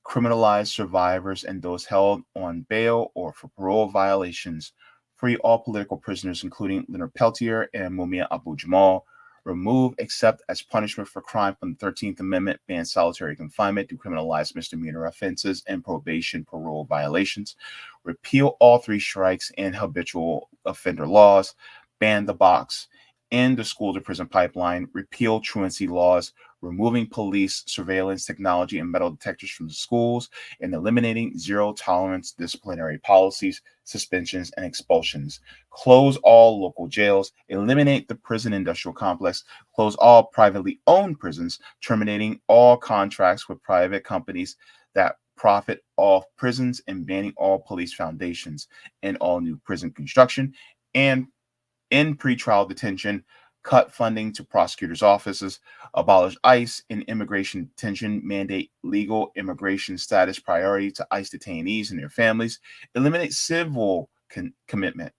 criminalized survivors, and those held on bail or for parole violations, free all political prisoners, including Leonard Peltier and Mumia Abu-Jamal, remove except as punishment for crime from the 13th Amendment, ban solitary confinement, decriminalize misdemeanor offenses and probation parole violations, repeal all 3 strikes and habitual offender laws, ban the box, end the school to prison pipeline, repeal truancy laws, removing police surveillance technology and metal detectors from the schools, and eliminating zero tolerance disciplinary policies, suspensions, and expulsions. Close all local jails, eliminate the prison industrial complex, close all privately owned prisons, terminating all contracts with private companies that profit off prisons, and banning all police foundations and all new prison construction, and in pretrial detention, cut funding to prosecutors' offices, abolish ICE in immigration detention, mandate legal immigration status priority to ICE detainees and their families, eliminate civil commitment,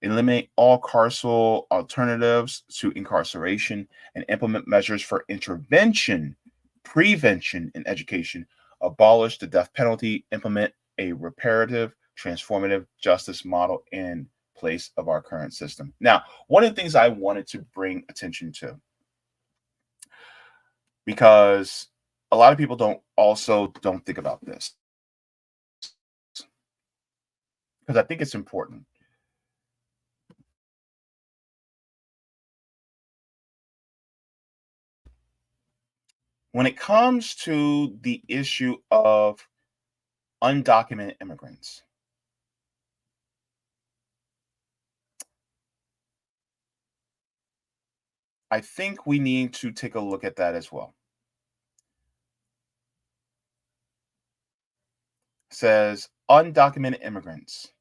eliminate all carceral alternatives to incarceration, and implement measures for intervention, prevention, and education, abolish the death penalty, implement a reparative, transformative justice model in place of our current system. Now, one of the things I wanted to bring attention to, because a lot of people don't think about this, because I think it's important. When it comes to the issue of undocumented immigrants, I think we need to take a look at that as well. It says undocumented immigrants.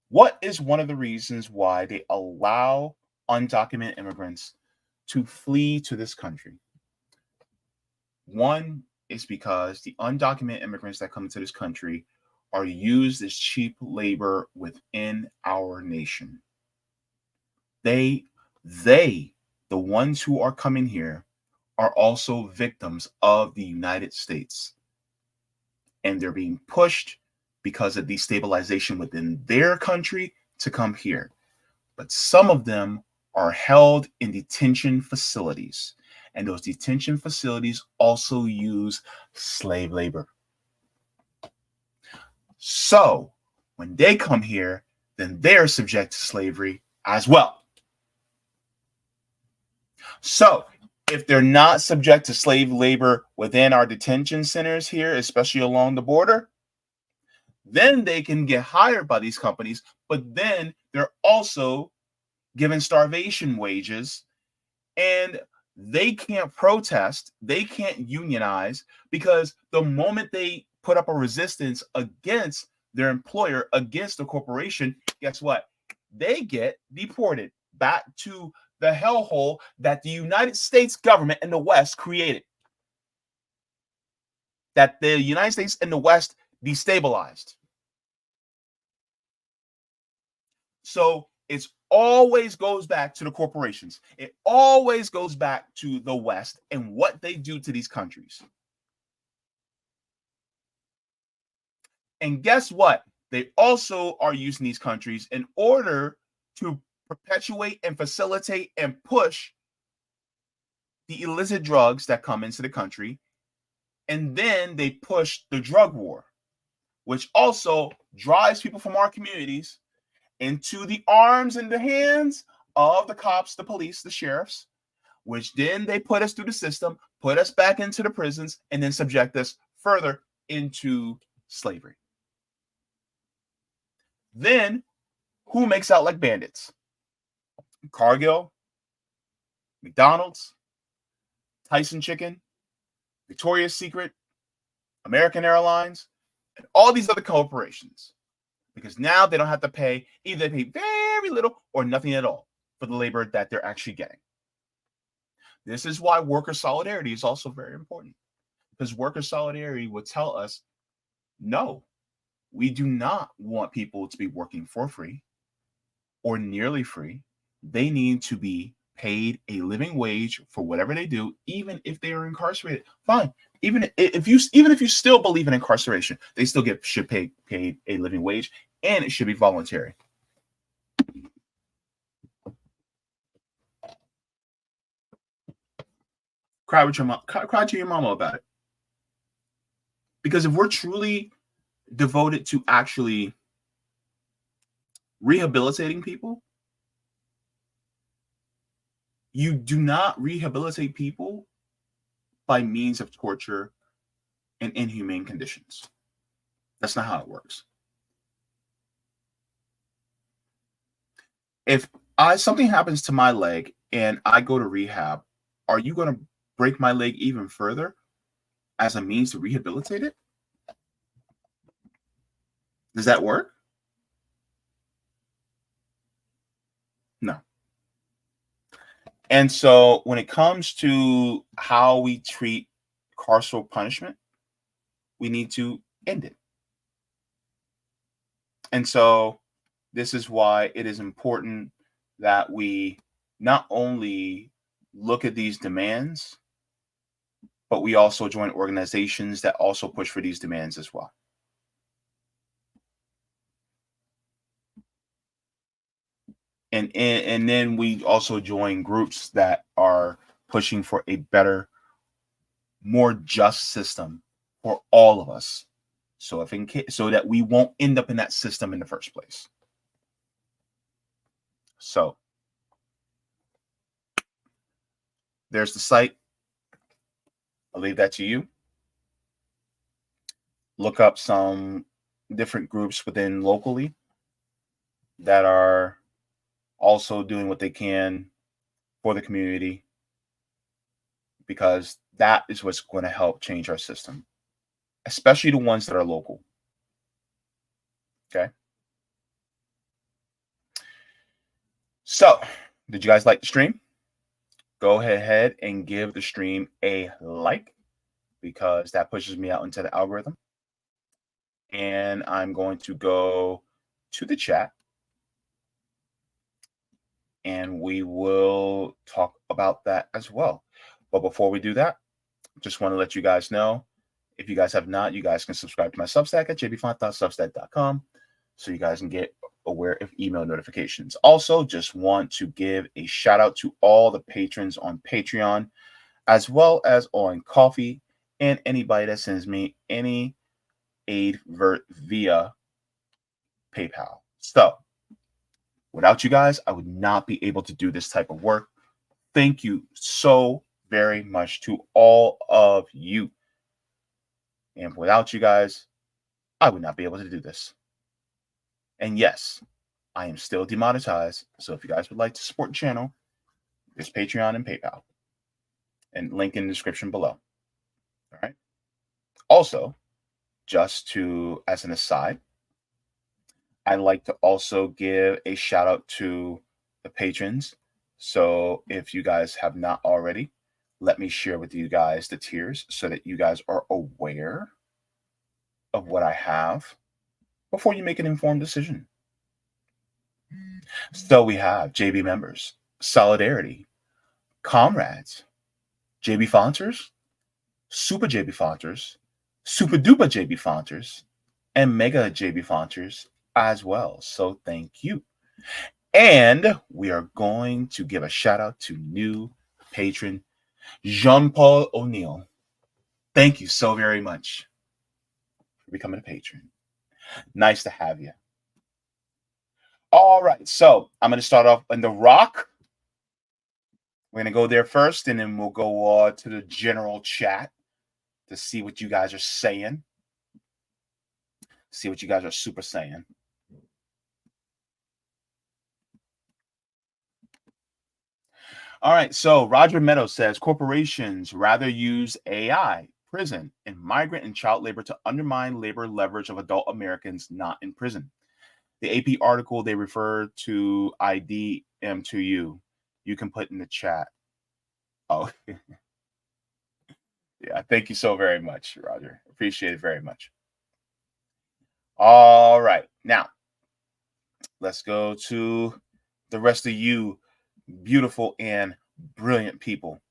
What is one of the reasons why they allow undocumented immigrants to flee to this country? One is because the undocumented immigrants that come into this country are used as cheap labor within our nation. The ones who are coming here, are also victims of the United States. And they're being pushed because of destabilization within their country to come here. But some of them are held in detention facilities. And those detention facilities also use slave labor. So when they come here, then they're subject to slavery as well. So if they're not subject to slave labor within our detention centers here, especially along the border, then they can get hired by these companies, but then they're also given starvation wages, and they can't protest, they can't unionize, because the moment they put up a resistance against their employer, against the corporation, guess what? They get deported back to the hellhole that the United States government and the West created, that the United States and the West destabilized. So it always goes back to the corporations. It always goes back to the West and what they do to these countries. And guess what? They also are using these countries in order to perpetuate and facilitate and push the illicit drugs that come into the country. And then they push the drug war, which also drives people from our communities into the arms and the hands of the cops, the police, the sheriffs, which then they put us through the system, put us back into the prisons, and then subject us further into slavery. Then who makes out like bandits? Cargill, McDonald's, Tyson Chicken, Victoria's Secret, American Airlines, and all these other corporations. Because now they don't have to pay, either they pay very little or nothing at all for the labor that they're actually getting. This is why worker solidarity is also very important. Because worker solidarity will tell us, no, we do not want people to be working for free or nearly free. They need to be paid a living wage for whatever they do, even if they are incarcerated. Fine. Even if you still believe in incarceration, they still should pay paid a living wage, and it should be voluntary. Cry to your mama about it. Because if we're truly devoted to actually rehabilitating people, you do not rehabilitate people by means of torture and inhumane conditions. That's not how it works. If something happens to my leg and I go to rehab, are you going to break my leg even further as a means to rehabilitate it? Does that work? No. And so when it comes to how we treat carceral punishment, we need to end it. And so this is why it is important that we not only look at these demands, but we also join organizations that also push for these demands as well. And then we also join groups that are pushing for a better, more just system for all of us. So so that we won't end up in that system in the first place. So there's the site. I'll leave that to you. Look up some different groups within locally that are also doing what they can for the community, because that is what's going to help change our system, especially the ones that are local. Okay. So, did you guys like the stream? Go ahead and give the stream a like, because that pushes me out into the algorithm. And I'm going to go to the chat and we will talk about that as well. But before we do that, just want to let you guys know, if you guys have not, you guys can subscribe to my Substack at jaybefaunt.substack.com so you guys can get aware of email notifications. Also, just want to give a shout out to all the patrons on Patreon, as well as on Coffee, and anybody that sends me any aid via PayPal. So, without you guys, I would not be able to do this type of work. Thank you so very much to all of you. And without you guys, I would not be able to do this. And yes, I am still demonetized. So if you guys would like to support the channel, there's Patreon and PayPal. And link in the description below. All right. Also, just as an aside, I'd like to also give a shout out to the patrons. So if you guys have not already, let me share with you guys the tiers so that you guys are aware of what I have before you make an informed decision. So we have JB members, Solidarity, Comrades, Jaybefaunters, Super Jaybefaunters, Super Duper Jaybefaunters, and Mega Jaybefaunters as well. So thank you. And we are going to give a shout out to new patron, Jean-Paul O'Neill. Thank you so very much for becoming a patron. Nice to have you. All right, so I'm going to start off in The Rock. We're going to go there first, and then we'll go to the general chat to see what you guys are saying. See what you guys are super saying. All right. So Roger Meadows says corporations rather use AI, prison, and migrant and child labor to undermine labor leverage of adult Americans not in prison. The AP article they refer to IDM to you. You can put in the chat. Oh, yeah. Thank you so very much, Roger. Appreciate it very much. All right. Now, let's go to the rest of you, beautiful and brilliant people.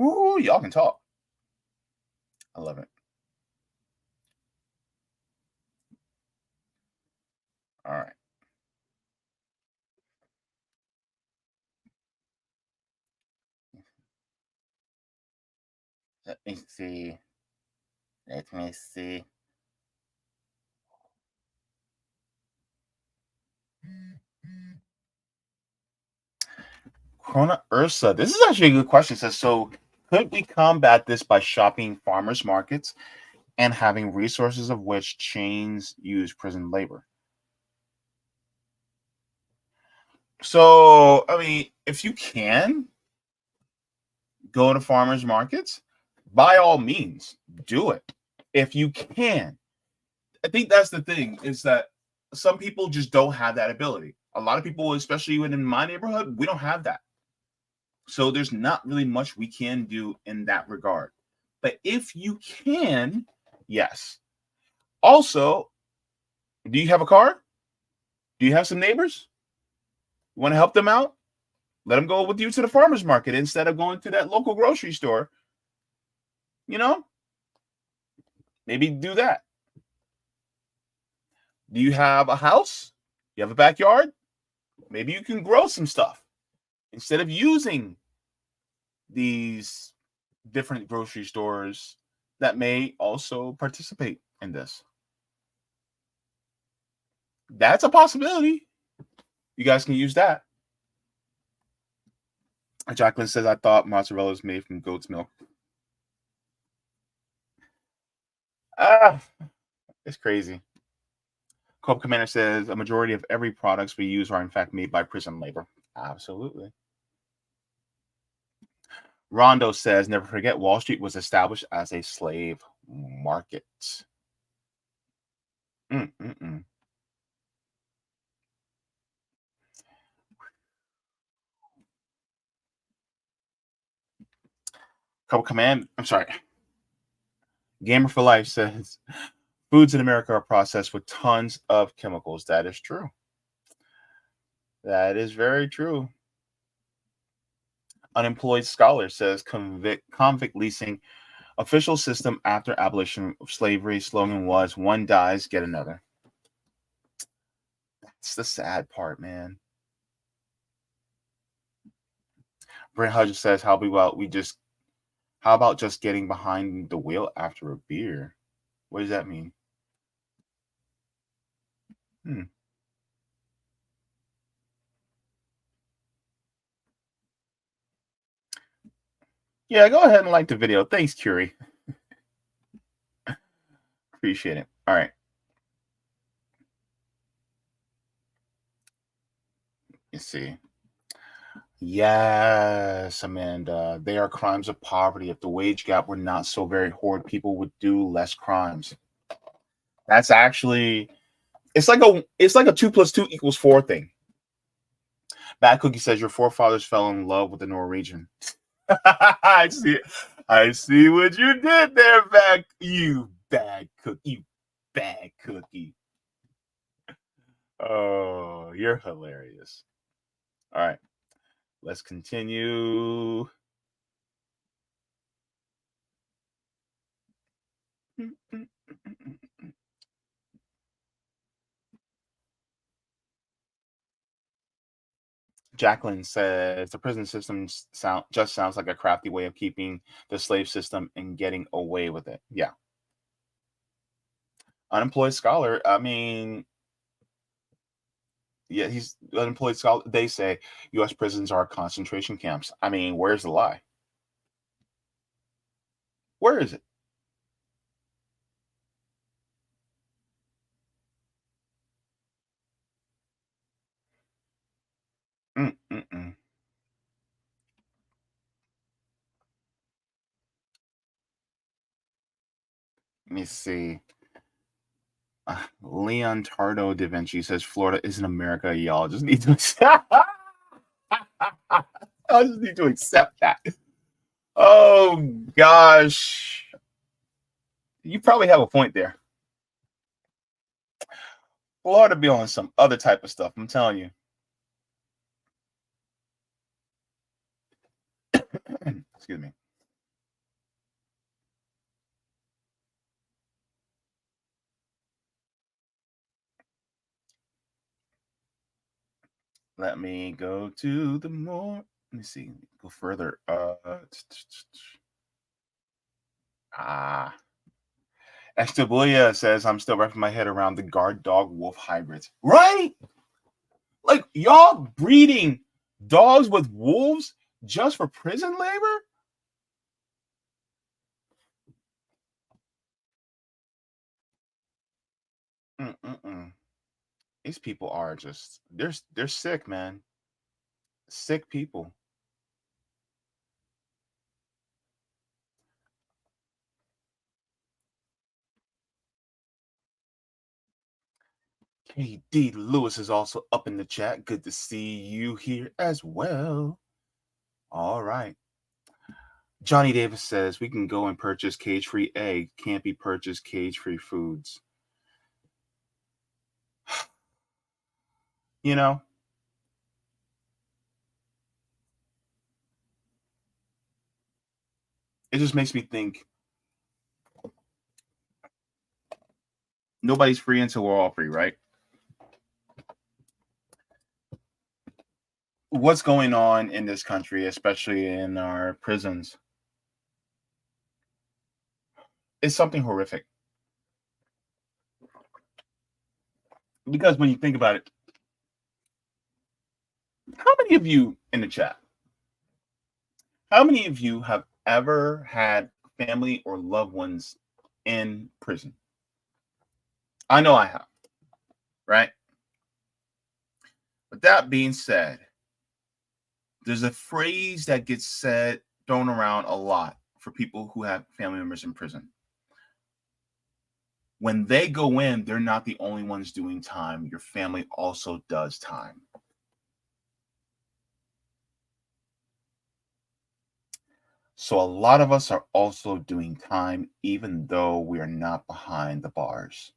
Ooh, y'all can talk. I love it. All right. Let me see. Let me see. Corona Ursa. This is actually a good question. It says, so could we combat this by shopping farmers markets and having resources of which chains use prison labor? So, I mean, if you can go to farmers markets, by all means, do it. If you can. I think that's the thing, is that some people just don't have that ability. A lot of people, especially even in my neighborhood, we don't have that. So there's not really much we can do in that regard. But if you can, yes. Also, do you have a car? Do you have some neighbors? You want to help them out? Let them go with you to the farmer's market instead of going to that local grocery store. You know, maybe do that. Do you have a house? You have a backyard? Maybe you can grow some stuff instead of using these different grocery stores that may also participate in this. That's a possibility. You guys can use that. Jacqueline says, I thought mozzarella is made from goat's milk. It's crazy. Co-op Commander says, a majority of every products we use are in fact made by prison labor. Absolutely. Rondo says, never forget, Wall Street was established as a slave market. Gamer for Life says, foods in America are processed with tons of chemicals. That is true. That is very true. Unemployed Scholar says, convict leasing official system after abolition of slavery. Slogan was, one dies, get another. That's the sad part, man. Brent Hodges says, how about just getting behind the wheel after a beer? What does that mean? Yeah, go ahead and like the video. Thanks, Curie. Appreciate it. All right. Let's see. Yes, Amanda. They are crimes of poverty. If the wage gap were not so very horrid, people would do less crimes. That's actually, it's like a 2 + 2 = 4 thing. Bad Cookie says your forefathers fell in love with the Norwegian. I see what you did there, you bad cookie. Oh, you're hilarious. All right, let's continue. Jacqueline says the prison system sounds like a crafty way of keeping the slave system and getting away with it. Yeah. Unemployed Scholar, I mean, yeah, he's unemployed scholar. They say U.S. prisons are concentration camps. I mean, where's the lie? Where is it? me see. Leonardo da Vinci says Florida isn't America. Y'all just need to accept. I just need to accept that. Oh gosh, you probably have a point there. Florida be on some other type of stuff. I'm telling you. Excuse me. Let me go to the more. Let me see. Go further. Estabulia says I'm still wrapping my head around the guard dog wolf hybrids. Right? Like y'all breeding dogs with wolves just for prison labor? Mm-mm-mm. These people are just they're sick, man. Sick people. KD Lewis is also up in the chat. Good to see you here as well. All right. Johnny Davis says we can go and purchase cage-free egg. Can't be purchased cage-free foods. You know, it just makes me think nobody's free until we're all free, right? What's going on in this country, especially in our prisons, is something horrific. Because when you think about it, how many of you in the chat, how many of you have ever had family or loved ones in prison? I know I have, right? With that being said, there's a phrase that gets said, thrown around a lot for people who have family members in prison. When they go in, they're not the only ones doing time. Your family also does time. So a lot of us are also doing time, even though we are not behind the bars.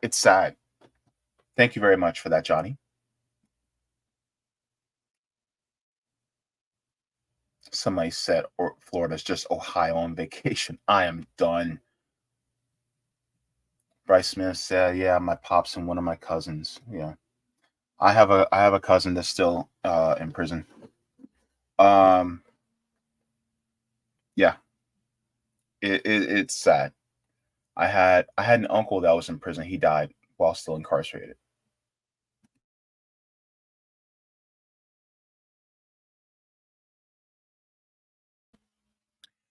It's sad. Thank you very much for that, Johnny. Somebody said Florida's just Ohio on vacation. I am done. Bryce Smith said, yeah, my pops and one of my cousins. Yeah. I have a cousin that's still in prison. Yeah. It's sad. I had an uncle that was in prison. He died while still incarcerated.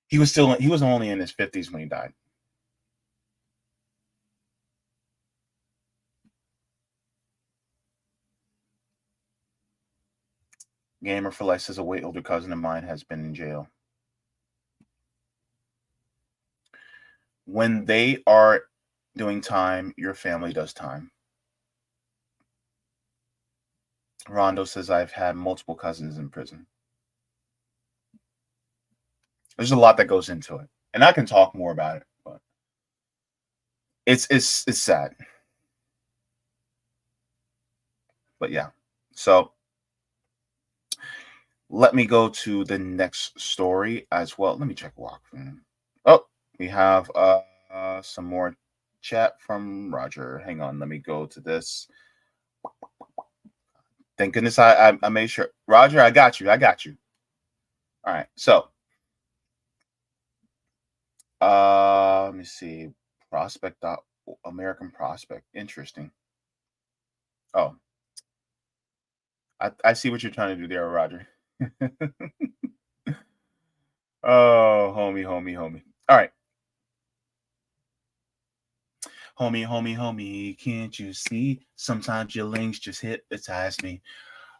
He was only in his 50s when he died. Gamer for Life says a way older cousin of mine has been in jail. When they are doing time, your family does time. Rondo says I've had multiple cousins in prison. There's a lot that goes into it, and I can talk more about it, but it's sad. But yeah, so let me go to the next story as well. Let me check walk. Oh, we have some more chat from Roger. Hang on, let me go to this. Thank goodness I made sure. Roger, I got you. All right, so let me see. Prospect. American Prospect. Interesting. Oh, I see what you're trying to do there, Roger. Oh, homie. All right. Homie, can't you see? Sometimes your links just hypnotize me.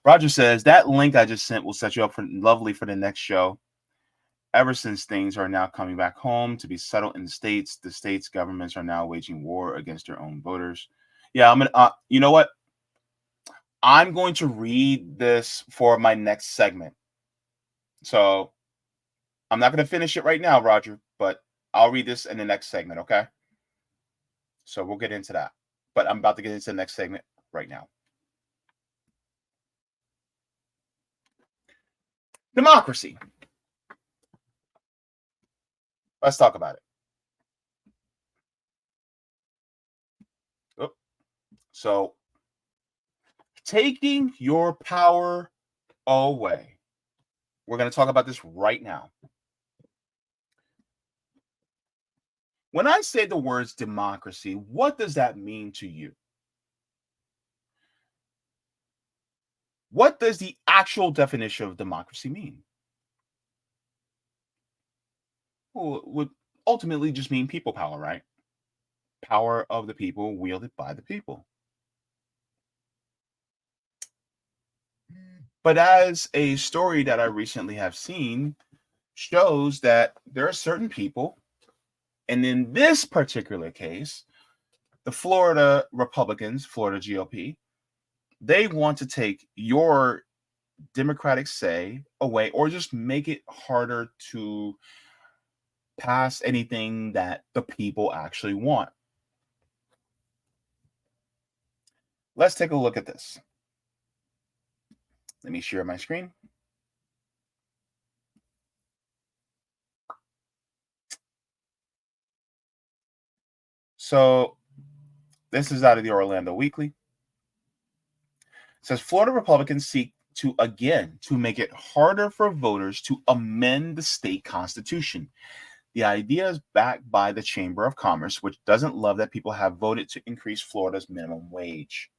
Roger says that link I just sent will set you up lovely for the next show. Ever since things are now coming back home to be settled in the states governments are now waging war against their own voters. Yeah, I'm gonna. You know what? I'm going to read this for my next segment. So I'm not going to finish it right now, Roger, but I'll read this in the next segment. Okay. So we'll get into that. But I'm about to get into the next segment right now. Democracy. Let's talk about it. Oh, so, taking your power away. We're going to talk about this right now. When I say the words democracy, what does that mean to you? What does the actual definition of democracy mean? Well, it would ultimately just mean people power, right? Power of the people wielded by the people. But as a story that I recently have seen shows that there are certain people, and in this particular case, the Florida Republicans, Florida GOP, they want to take your democratic say away or just make it harder to pass anything that the people actually want. Let's take a look at this. Let me share my screen. So this is out of the Orlando Weekly. It says Florida Republicans seek to make it harder for voters to amend the state constitution. The idea is backed by the Chamber of Commerce, which doesn't love that people have voted to increase Florida's minimum wage.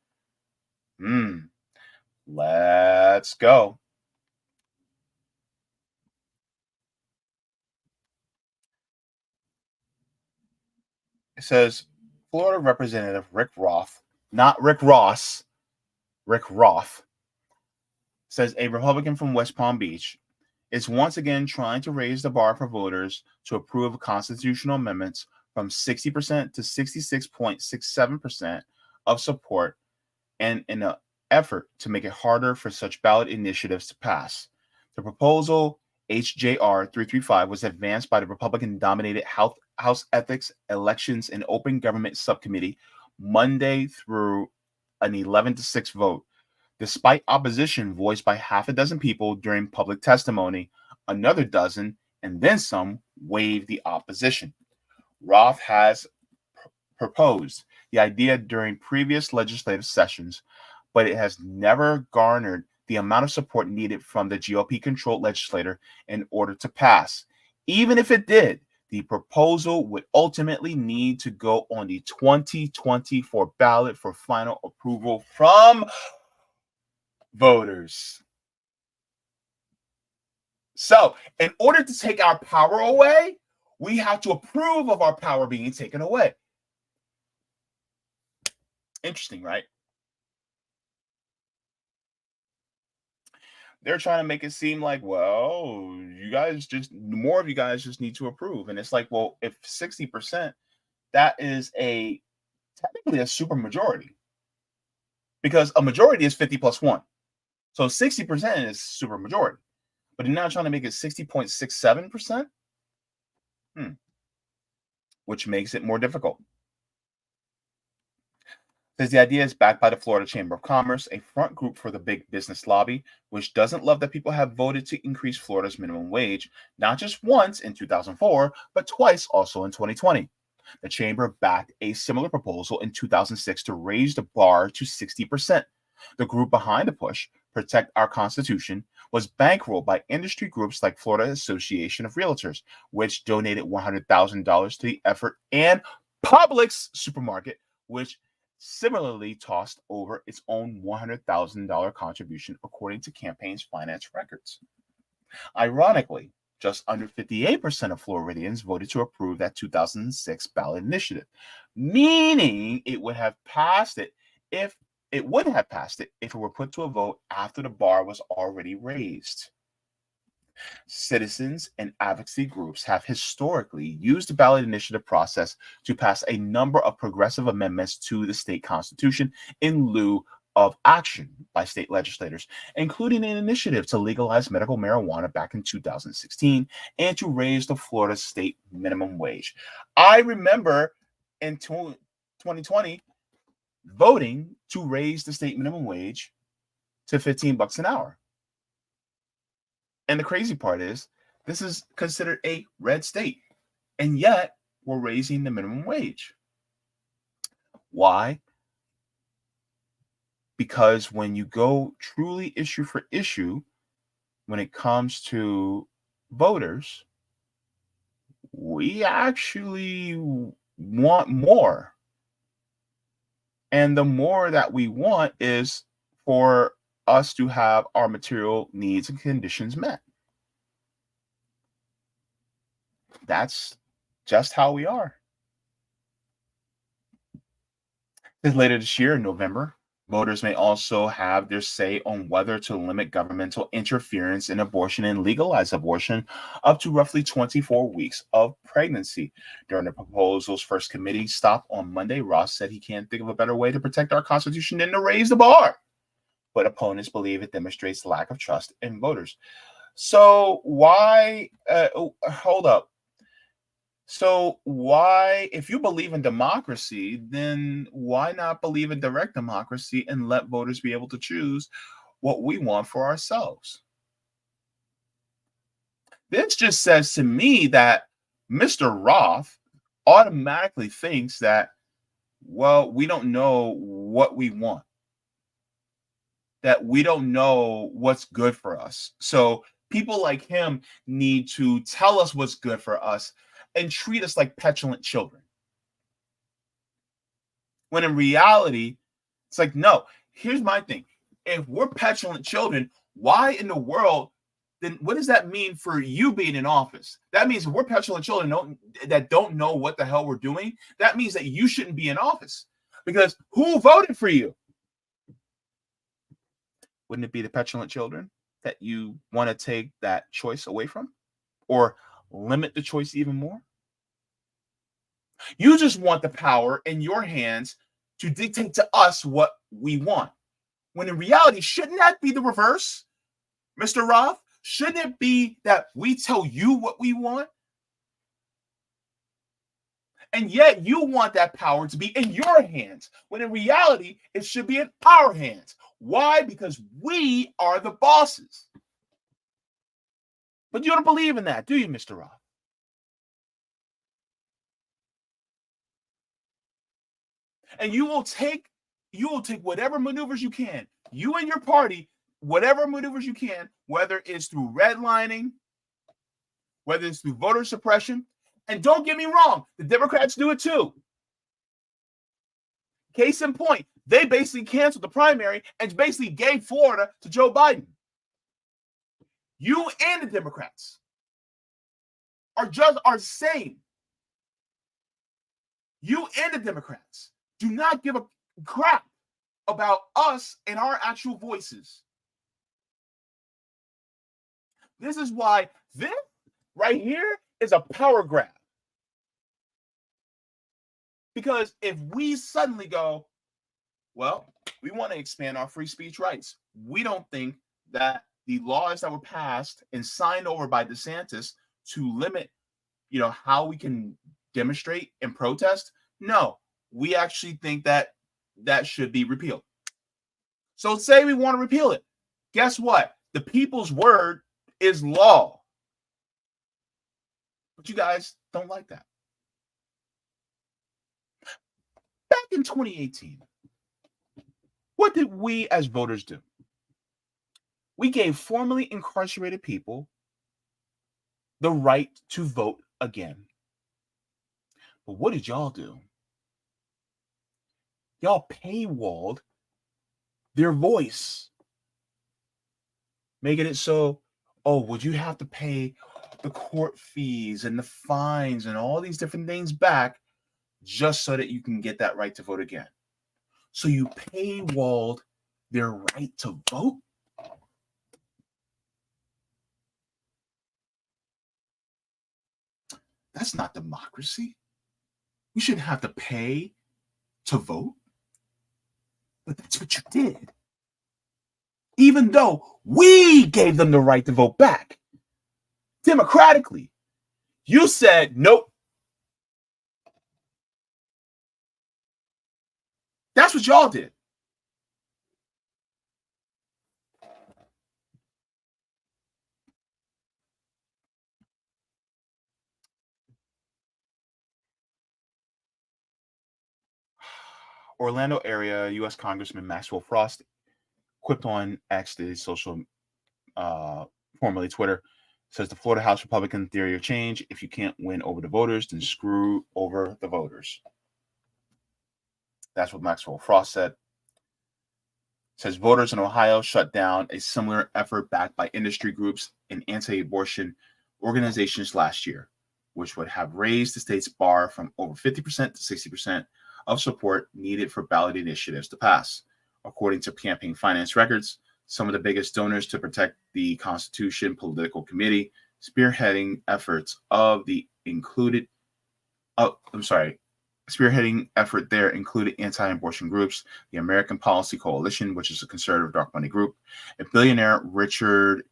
Let's go. It says Florida Representative Rick Roth, not Rick Ross, Rick Roth, says a Republican from West Palm Beach is once again trying to raise the bar for voters to approve constitutional amendments from 60% to 66.67% of support, and in an effort to make it harder for such ballot initiatives to pass. The proposal, HJR 335, was advanced by the Republican-dominated House Ethics, Elections, and Open Government Subcommittee Monday through an 11-6 vote. Despite opposition voiced by half a dozen people during public testimony, another dozen, and then some, waived the opposition. Roth has proposed the idea during previous legislative sessions, but it has never garnered the amount of support needed from the GOP-controlled legislature in order to pass. Even if it did, the proposal would ultimately need to go on the 2024 ballot for final approval from voters. So, in order to take our power away, we have to approve of our power being taken away. Interesting, right? They're trying to make it seem like, well, more of you guys just need to approve. And it's like, well, if 60%, that is technically a super majority. Because a majority is 50 plus 1. So 60% is super majority. But you're now trying to make it 60.67%, which makes it more difficult. Says the idea is backed by the Florida Chamber of Commerce, a front group for the big business lobby, which doesn't love that people have voted to increase Florida's minimum wage, not just once in 2004, but twice also in 2020. The chamber backed a similar proposal in 2006 to raise the bar to 60%. The group behind the push, Protect Our Constitution, was bankrolled by industry groups like Florida Association of Realtors, which donated $100,000 to the effort, and Publix Supermarket, which similarly tossed over its own $100,000 contribution, according to campaign's finance records. Ironically, just under 58% of Floridians voted to approve that 2006 ballot initiative, meaning it wouldn't have passed it if it were put to a vote after the bar was already raised. Citizens and advocacy groups have historically used the ballot initiative process to pass a number of progressive amendments to the state constitution in lieu of action by state legislators, including an initiative to legalize medical marijuana back in 2016 and to raise the Florida state minimum wage. I remember in 2020 voting to raise the state minimum wage to $15 an hour. And the crazy part is, this is considered a red state, and yet we're raising the minimum wage. Why? Because when you go truly issue for issue, when it comes to voters, we actually want more. And the more that we want is for us to have our material needs and conditions met. That's just how we are. Later this year in November, voters may also have their say on whether to limit governmental interference in abortion and legalize abortion up to roughly 24 weeks of pregnancy. During the proposal's first committee stop on Monday, Ross said he can't think of a better way to protect our Constitution than to raise the bar. But opponents believe it demonstrates lack of trust in voters. So why, hold up. So why, if you believe in democracy, then why not believe in direct democracy and let voters be able to choose what we want for ourselves? This just says to me that Mr. Roth automatically thinks that, well, we don't know what we want, that we don't know what's good for us. So people like him need to tell us what's good for us and treat us like petulant children. When in reality, it's like, no, here's my thing. If we're petulant children, why in the world, then what does that mean for you being in office? That means if we're petulant children that don't know what the hell we're doing, that means that you shouldn't be in office. Because who voted for you? Wouldn't it be the petulant children that you want to take that choice away from? Or limit the choice even more? You just want the power in your hands to dictate to us what we want. When in reality, shouldn't that be the reverse, Mr. Roth? Shouldn't it be that we tell you what we want? And yet you want that power to be in your hands, when in reality, it should be in our hands. Why? Because we are the bosses. But you don't believe in that, do you, Mr. Roth? And you will take whatever maneuvers you can, you and your party, whatever maneuvers you can, whether it's through redlining, whether it's through voter suppression. And don't get me wrong, the Democrats do it too. Case in point, they basically canceled the primary and basically gave Florida to Joe Biden. You and the Democrats are the same. You and the Democrats do not give a crap about us and our actual voices. This is why this right here is a power grab. Because if we suddenly go, well, we want to expand our free speech rights, we don't think that the laws that were passed and signed over by DeSantis to limit, how we can demonstrate and protest, no, we actually think that should be repealed. So say we want to repeal it. Guess what? The people's word is law. But you guys don't like that. Back in 2018, what did we as voters do? We gave formerly incarcerated people the right to vote again. But what did y'all do? Y'all paywalled their voice, making it so, would you have to pay the court fees and the fines and all these different things back just so that you can get that right to vote again? So you paywalled their right to vote? That's not democracy. We shouldn't have to pay to vote. But that's what you did. Even though we gave them the right to vote back democratically. You said, nope. That's what y'all did. Orlando area U.S. Congressman Maxwell Frost quipped on X, the social, formerly Twitter, says the Florida House Republican theory of change: if you can't win over the voters, then screw over the voters. That's what Maxwell Frost said. Says voters in Ohio shut down a similar effort backed by industry groups and anti-abortion organizations last year, which would have raised the state's bar from over 50% to 60% of support needed for ballot initiatives to pass. According to campaign finance records, some of the biggest donors to protect the Constitution Political Committee, spearheading effort there included anti-abortion groups, the American Policy Coalition, which is a conservative dark money group, a billionaire Richard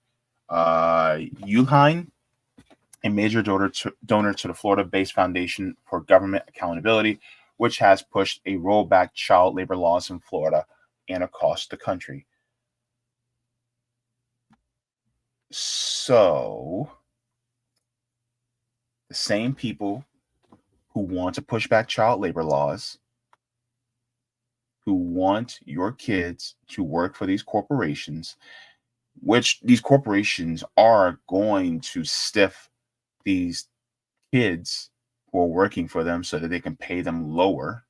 Uihlein, a major donor to the Florida-based Foundation for Government Accountability, which has pushed a rollback child labor laws in Florida and across the country. So, the same people who want to push back child labor laws, who want your kids to work for these corporations, which these corporations are going to stiff these kids who are working for them so that they can pay them lower.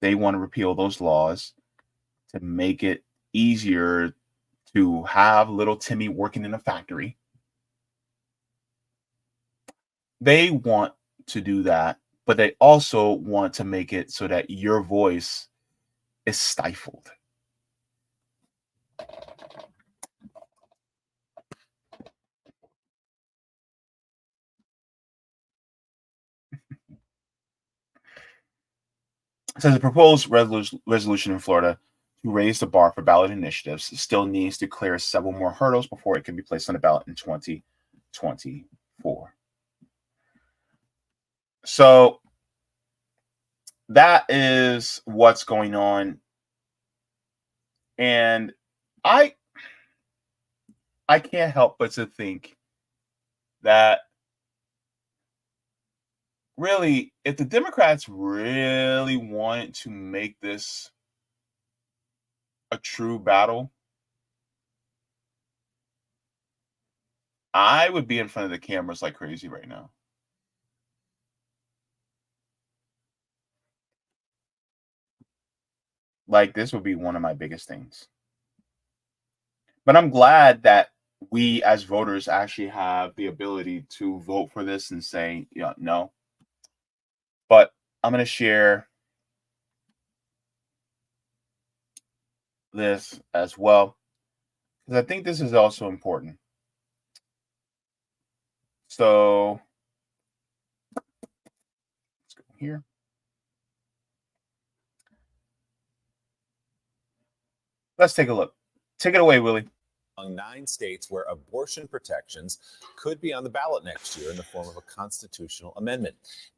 They want to repeal those laws to make it easier to have little Timmy working in a factory. They want to do that, but they also want to make it so that your voice is stifled. It says the proposed resolution in Florida to raise the bar for ballot initiatives still needs to clear several more hurdles before it can be placed on the ballot in 2024. So that is what's going on. And I can't help but to think that really, if the Democrats really want to make this a true battle, I would be in front of the cameras like crazy right now. Like, this would be one of my biggest things. But I'm glad that we as voters actually have the ability to vote for this and say, yeah, no. But I'm going to share this as well, because I think this is also important. So let's go here. Let's take a look. Take it away, Willie. Among 9 states where abortion protections could be on the ballot next year in the form of a constitutional amendment.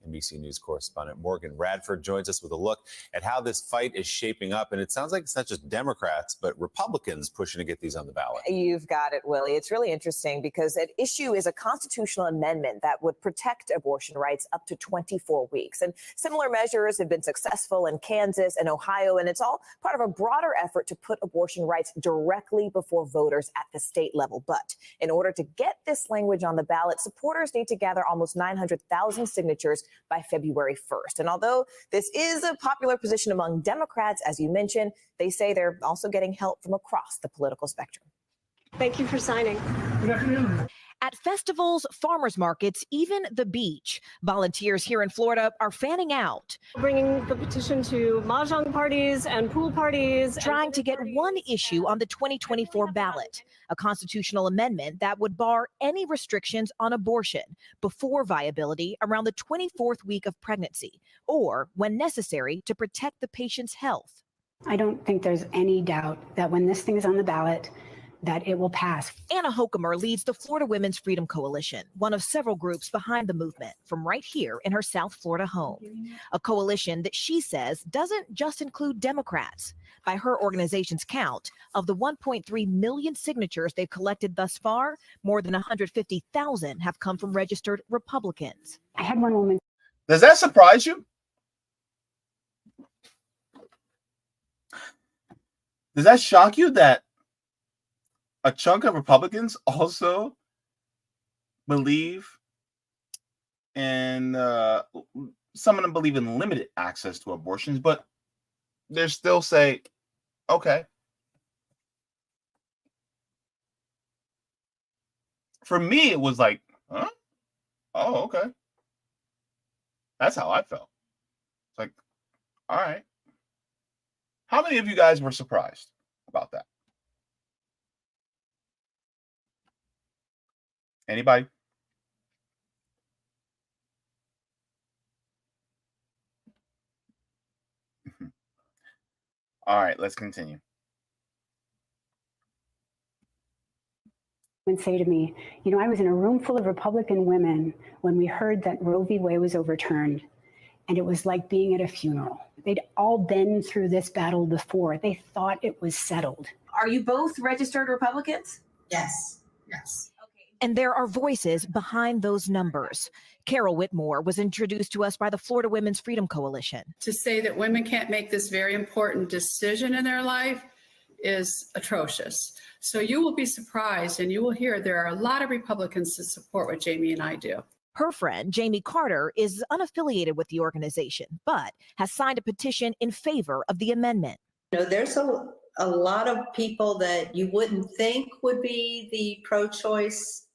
NBC News correspondent Morgan Radford joins us with a look at how this fight is shaping up. And it sounds like it's not just Democrats, but Republicans pushing to get these on the ballot. You've got it, Willie. It's really interesting because at issue is a constitutional amendment that would protect abortion rights up to 24 weeks. And similar measures have been successful in Kansas and Ohio, and it's all part of a broader effort to put abortion rights directly before voters at the state level. But in order to get this language on the ballot, supporters need to gather almost 900,000 signatures by February 1st. And although this is a popular position among Democrats, as you mentioned, they say they're also getting help from across the political spectrum. Thank you for signing. Good afternoon. At festivals, farmers markets, even the beach, volunteers here in Florida are fanning out. Bringing the petition to mahjong parties and pool parties. Trying to get one issue on the 2024 ballot, a constitutional amendment that would bar any restrictions on abortion before viability around the 24th week of pregnancy, or when necessary to protect the patient's health. I don't think there's any doubt that when this thing is on the ballot, that it will pass. Anna Hokemer leads the Florida Women's Freedom Coalition, one of several groups behind the movement, from right here in her South Florida home. A coalition that she says doesn't just include Democrats. By her organization's count, of the 1.3 million signatures they've collected thus far, more than 150,000 have come from registered Republicans. I had one woman. Does that surprise you? Does that shock you that a chunk of Republicans also believe in, some of them believe in limited access to abortions, but they still say, okay. For me, it was like, huh? Oh, okay. That's how I felt. It's like, all right. How many of you guys were surprised about that? Anybody? All right, let's continue. Would say to me, you know, I was in a room full of Republican women when we heard that Roe v. Wade was overturned, and it was like being at a funeral. They'd all been through this battle before. They thought it was settled. Are you both registered Republicans? Yes. Yes. And there are voices behind those numbers. Carol Whitmore was introduced to us by the Florida Women's Freedom Coalition. To say that women can't make this very important decision in their life is atrocious. So you will be surprised, and you will hear there are a lot of Republicans that support what Jamie and I do. Her friend, Jamie Carter, is unaffiliated with the organization, but has signed a petition in favor of the amendment. You know, there's a lot of people that you wouldn't think would be the pro-choice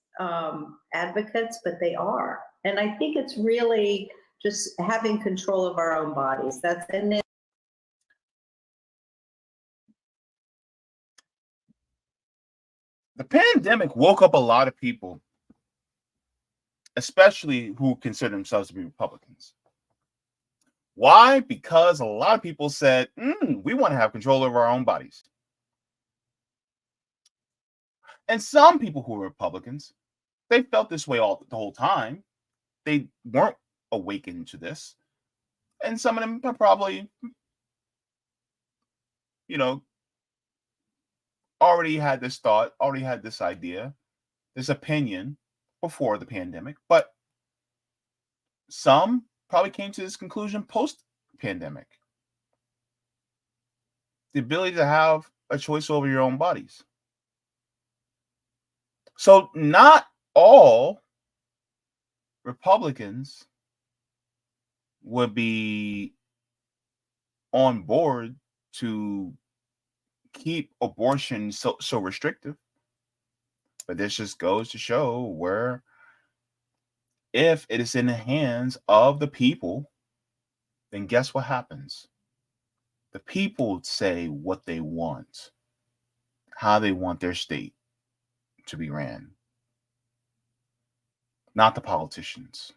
advocates, but they are. And I think it's really just having control of our own bodies. The pandemic woke up a lot of people, especially who consider themselves to be Republicans. Why? Because a lot of people said, we want to have control over our own bodies. And some people who were Republicans, they felt this way the whole time. They weren't awakened to this. And some of them probably, already had this thought, already had this idea, this opinion before the pandemic. But some probably came to this conclusion post-pandemic. The ability to have a choice over your own bodies. So not all Republicans would be on board to keep abortion so restrictive. But this just goes to show where if it is in the hands of the people, then guess what happens? The people say what they want, how they want their state to be ran, not the politicians.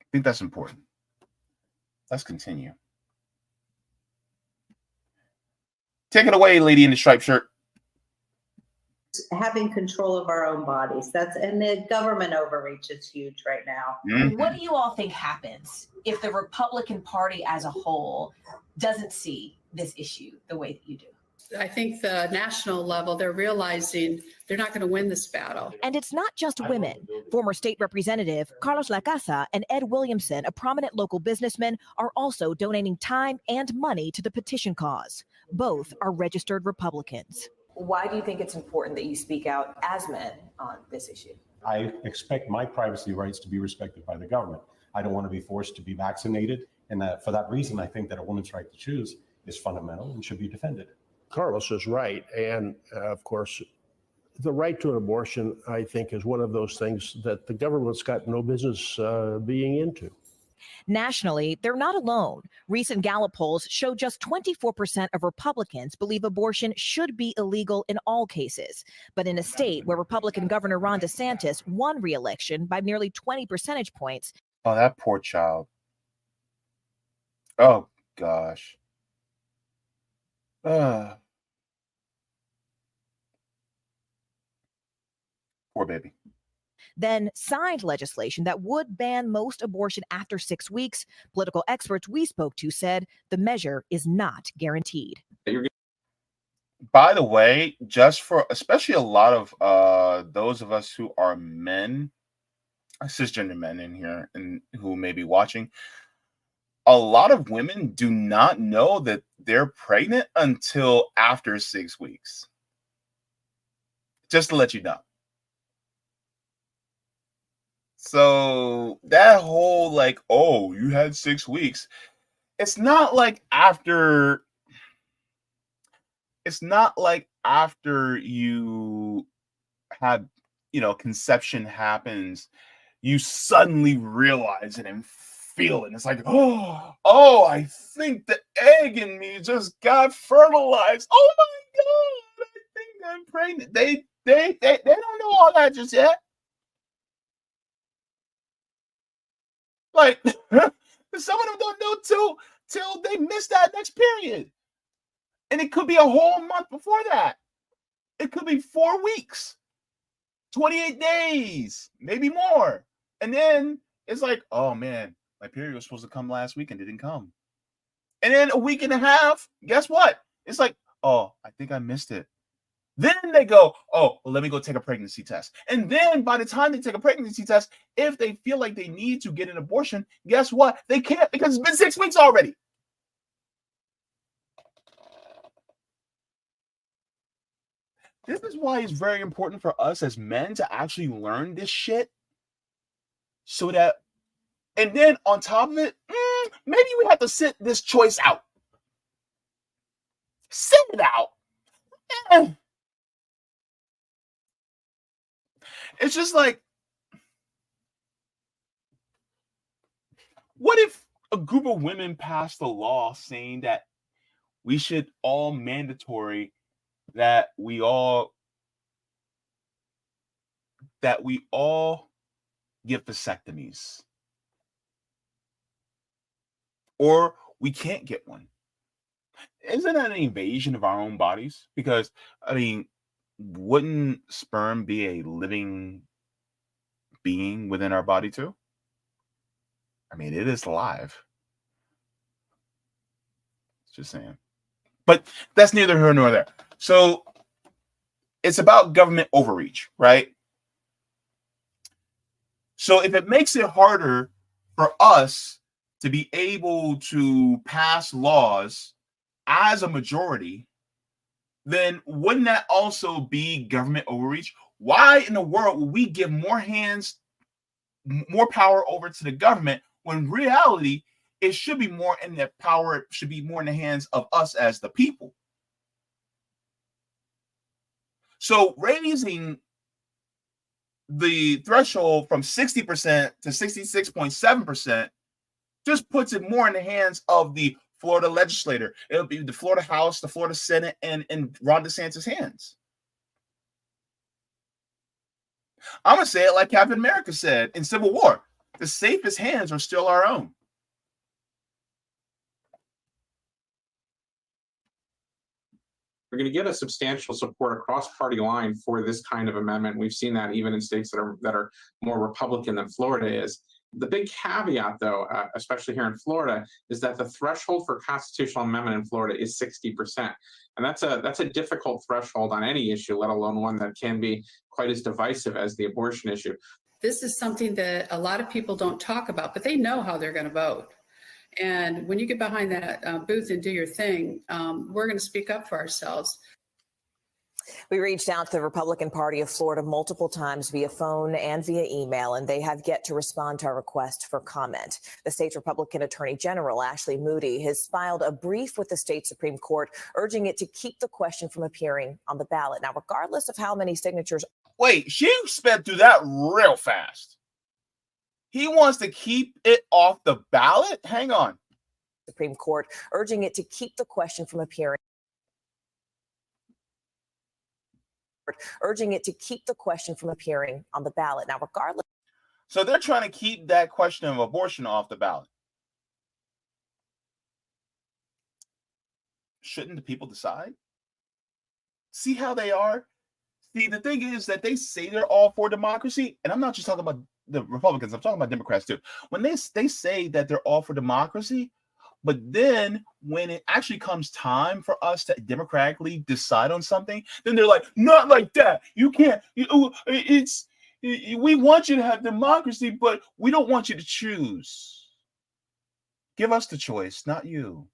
I think that's important. Let's continue. Take it away, lady in the striped shirt. having control of our own bodies. And the government overreach is huge right now. Mm-hmm. What do you all think happens if the Republican Party as a whole doesn't see this issue the way that you do? I think the national level, they're realizing they're not going to win this battle. And it's not just women. Former state representative Carlos Lacasa and Ed Williamson, a prominent local businessman, are also donating time and money to the petition cause. Both are registered Republicans. Why do you think it's important that you speak out as men on this issue? I expect my privacy rights to be respected by the government. I don't want to be forced to be vaccinated. And for that reason, I think that a woman's right to choose is fundamental and should be defended. Carlos is right. And of course, The right to an abortion, I think, is one of those things that the government's got no business being into. Nationally, they're not alone. Recent Gallup polls show just 24% of Republicans believe abortion should be illegal in all cases. But in a state where Republican Governor Ron DeSantis won re-election by nearly 20 percentage points. Oh, that poor child. Oh, gosh. Poor baby. Then signed legislation that would ban most abortion after 6 weeks. Political experts we spoke to said the measure is not guaranteed. By the way, just for especially a lot of those of us who are men, cisgender men in here and who may be watching, a lot of women do not know that they're pregnant until after 6 weeks. Just to let you know. So that whole like, oh, you had 6 weeks. It's not like after you have, conception happens, you suddenly realize it and feel it. It's like, oh, I think the egg in me just got fertilized. Oh my God, I think I'm pregnant. They don't know all that just yet. Like, some of them don't know till they miss that next period. And it could be a whole month before that. It could be 4 weeks, 28 days, maybe more. And then it's like, oh man, my period was supposed to come last week and it didn't come. And then a week and a half, guess what? It's like, oh, I think I missed it. Then they go, oh, well, let me go take a pregnancy test. And then by the time they take a pregnancy test, if they feel like they need to get an abortion, guess what? They can't because it's been 6 weeks already. This is why it's very important for us as men to actually learn this shit. So that, and then on top of it, maybe we have to sit this choice out. Sit it out. It's just like, what if a group of women passed a law saying that we should all mandatory that we all get vasectomies, or we can't get one? Isn't that an invasion of our own bodies? Because I mean, wouldn't sperm be a living being within our body too? I mean, it is alive. Just saying. But that's neither here nor there. So it's about government overreach, right? So if it makes it harder for us to be able to pass laws as a majority, then wouldn't that also be government overreach? Why in the world would we give more power over to the government when in reality it should be more in the power, it should be more in the hands of us as the people? So raising the threshold from 60% to 66.7% just puts it more in the hands of the Florida legislator. It'll be the Florida House, the Florida Senate, and Ron DeSantis' hands. I'm going to say it like Captain America said in Civil War. The safest hands are still our own. We're going to get a substantial support across party line for this kind of amendment. We've seen that even in states that are more Republican than Florida is. The big caveat, though, especially here in Florida, is that the threshold for constitutional amendment in Florida is 60%. And that's a difficult threshold on any issue, let alone one that can be quite as divisive as the abortion issue. This is something that a lot of people don't talk about, but they know how they're going to vote. And when you get behind that booth and do your thing, we're going to speak up for ourselves. We reached out to the Republican Party of Florida multiple times via phone and via email, and they have yet to respond to our request for comment. The state's Republican Attorney General, Ashley Moody, has filed a brief with the state Supreme Court urging it to keep the question from appearing on the ballot. Now, regardless of how many signatures. Wait, she sped through that real fast. He wants to keep it off the ballot? Hang on. Supreme Court urging it to keep the question from appearing. Urging it to keep the question from appearing on the ballot. Now, regardless. So they're trying to keep that question of abortion off the ballot. Shouldn't the people decide? See how they are? See, the thing is that they say they're all for democracy, and I'm not just talking about the Republicans, I'm talking about Democrats too. When they say that they're all for democracy, but then when it actually comes time for us to democratically decide on something, then they're like, not like that. You can't. We want you to have democracy, but we don't want you to choose. Give us the choice, not you.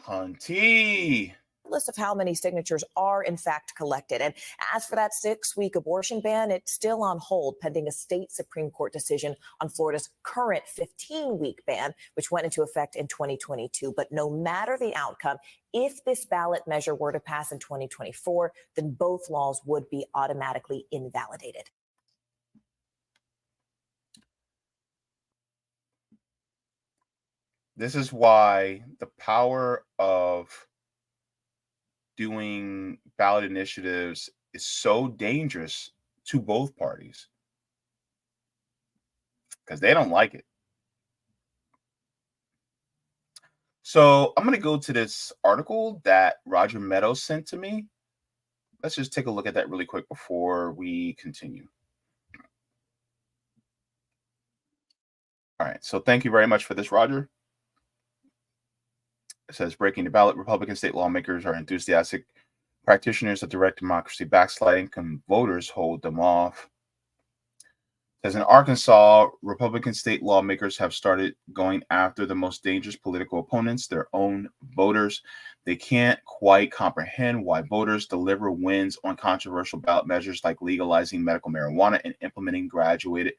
Hunty. List of how many signatures are in fact collected. And as for that 6-week abortion ban, it's still on hold pending a state Supreme Court decision on Florida's current 15-week ban, which went into effect in 2022. But no matter the outcome, if this ballot measure were to pass in 2024, then both laws would be automatically invalidated. This is why the power of doing ballot initiatives is so dangerous to both parties because they don't like it. So I'm going to go to this article that Roger Meadows sent to me. Let's just take a look at that really quick before we continue. All right. So thank you very much for this, Roger. It says, breaking the ballot, Republican state lawmakers are enthusiastic practitioners of direct democracy backsliding. Can voters hold them off? As in Arkansas, Republican state lawmakers have started going after the most dangerous political opponents, their own voters. They can't quite comprehend why voters deliver wins on controversial ballot measures like legalizing medical marijuana and implementing graduated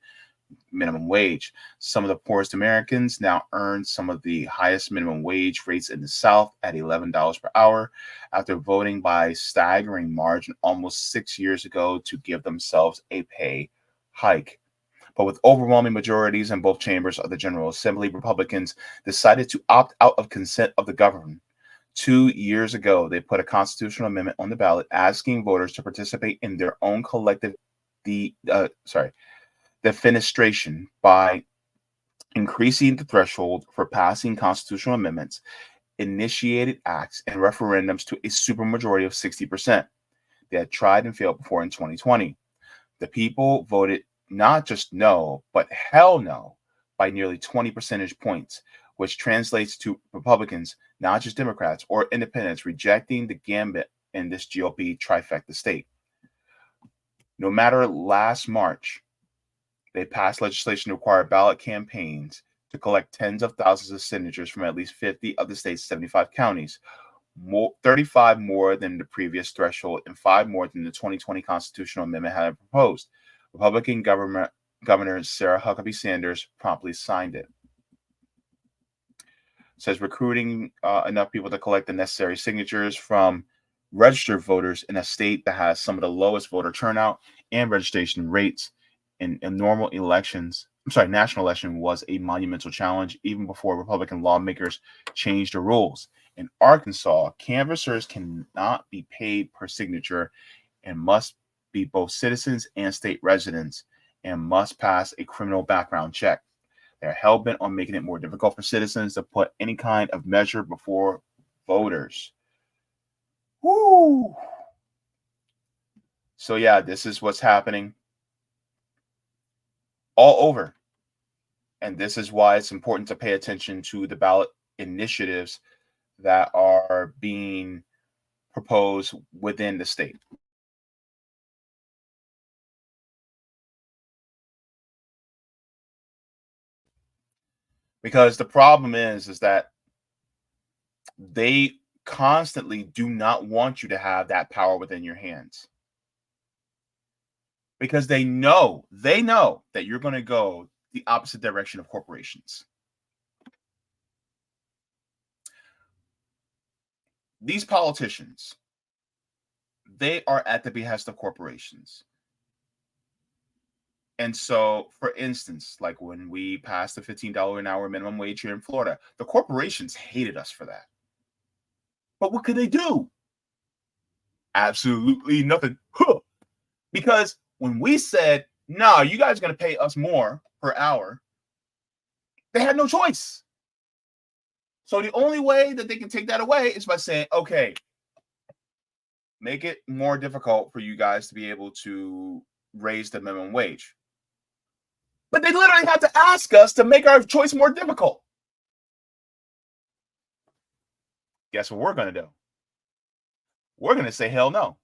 minimum wage. Some of the poorest Americans now earn some of the highest minimum wage rates in the South at $11 per hour after voting by staggering margin almost 6 years ago to give themselves a pay hike. But with overwhelming majorities in both chambers of the General Assembly, Republicans decided to opt out of consent of the government. 2 years ago, they put a constitutional amendment on the ballot asking voters to participate in their own collective defenestration by increasing the threshold for passing constitutional amendments, initiated acts, and referendums to a supermajority of 60%. They had tried and failed before in 2020. The people voted not just no, but hell no by nearly 20 percentage points, which translates to Republicans, not just Democrats or independents, rejecting the gambit in this GOP trifecta state. No matter last March, they passed legislation to require ballot campaigns to collect tens of thousands of signatures from at least 50 of the state's 75 counties, 35 more than the previous threshold and 5 more than the 2020 constitutional amendment had proposed. Republican Governor Sarah Huckabee Sanders promptly signed it. It says recruiting enough people to collect the necessary signatures from registered voters in a state that has some of the lowest voter turnout and registration rates in normal elections. National election was a monumental challenge even before Republican lawmakers changed the rules. In Arkansas, canvassers cannot be paid per signature and must be both citizens and state residents and must pass a criminal background check. They're hell-bent on making it more difficult for citizens to put any kind of measure before voters. Woo! So yeah, this is what's happening all over. And this is why it's important to pay attention to the ballot initiatives that are being proposed within the state. Because the problem is that they constantly do not want you to have that power within your hands. Because they know that you're going to go the opposite direction of corporations. These politicians, they are at the behest of corporations. And so, for instance, like when we passed the $15 an hour minimum wage here in Florida, the corporations hated us for that. But what could they do? Absolutely nothing. Because when we said, no, you guys are going to pay us more per hour, they had no choice. So the only way that they can take that away is by saying, okay, make it more difficult for you guys to be able to raise the minimum wage. But they literally have to ask us to make our choice more difficult. Guess what we're going to do? We're going to say hell no.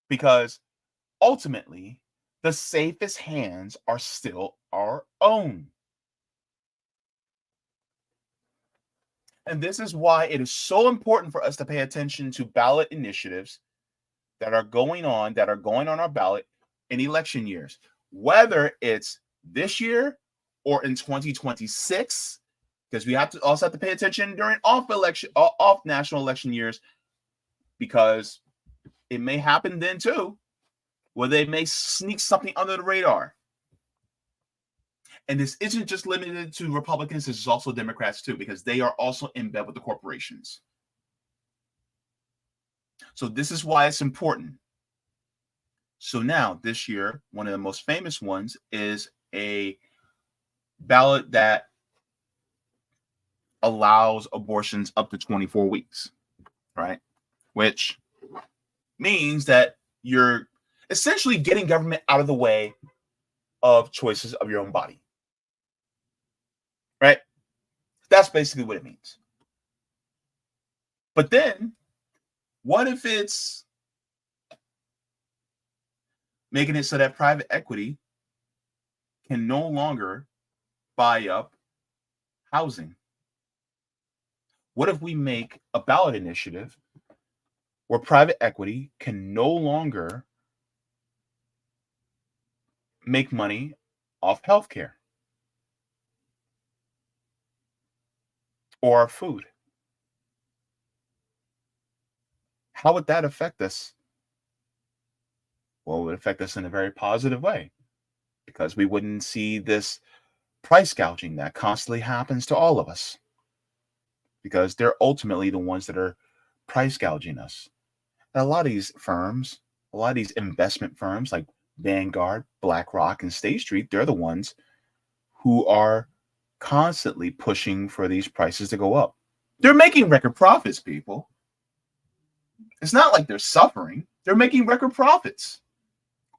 Because ultimately, the safest hands are still our own. And this is why it is so important for us to pay attention to ballot initiatives that are going on our ballot in election years, whether it's this year or in 2026, because we also have to pay attention during off national election years, because it may happen then too, where they may sneak something under the radar. And this isn't just limited to Republicans, this is also Democrats too, because they are also in bed with the corporations. So this is why it's important. So now, this year, one of the most famous ones is a ballot that allows abortions up to 24 weeks, right? Which means that you're essentially getting government out of the way of choices of your own body, right? That's basically what it means. But then, what if it's making it so that private equity can no longer buy up housing? What if we make a ballot initiative where private equity can no longer make money off healthcare or food? How would that affect us? Well, it would affect us in a very positive way, because we wouldn't see this price gouging that constantly happens to all of us, because they're ultimately the ones that are price gouging us. And a lot of these firms, a lot of these investment firms like Vanguard, BlackRock, and State Street, they're the ones who are constantly pushing for these prices to go up. They're making record profits, people. It's not like they're suffering. They're making record profits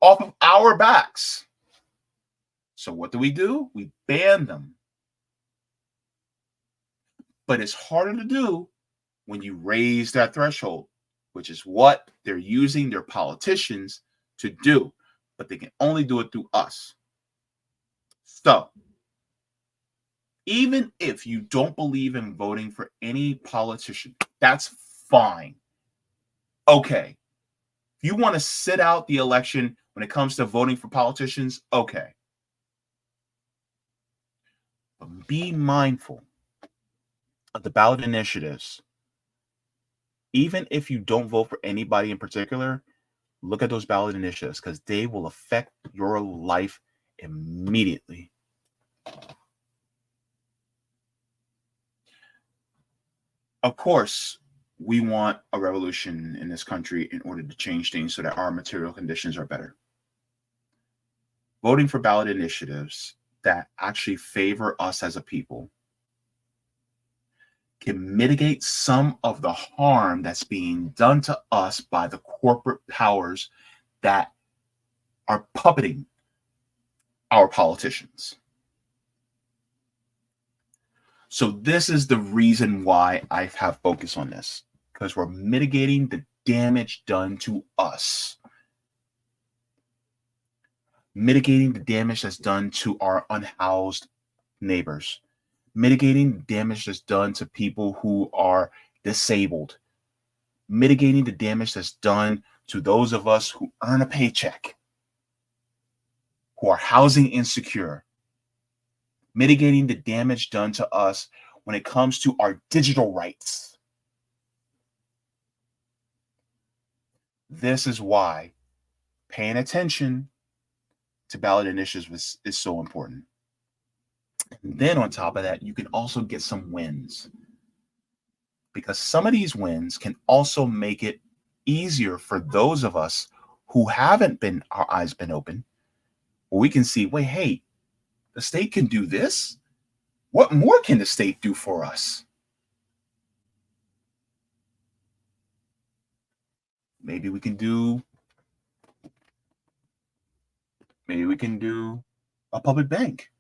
off of our backs. So what do? We ban them. But it's harder to do when you raise that threshold, which is what they're using their politicians to do. But they can only do it through us. So, even if you don't believe in voting for any politician, that's fine. Okay. If you want to sit out the election when it comes to voting for politicians, okay. But be mindful of the ballot initiatives. Even if you don't vote for anybody in particular, look at those ballot initiatives, because they will affect your life immediately. Of course, we want a revolution in this country in order to change things so that our material conditions are better. Voting for ballot initiatives that actually favor us as a people can mitigate some of the harm that's being done to us by the corporate powers that are puppeting our politicians. So this is the reason why I have focused on this, because we're mitigating the damage done to us. Mitigating the damage that's done to our unhoused neighbors, mitigating the damage that's done to people who are disabled, mitigating the damage that's done to those of us who earn a paycheck, who are housing insecure, mitigating the damage done to us when it comes to our digital rights. This is why paying attention to ballot initiatives is so important. And then on top of that, you can also get some wins, because some of these wins can also make it easier for those of us who haven't been, our eyes been open, where we can see, wait, hey, the state can do this. What more can the state do for us? Maybe we can do a public bank.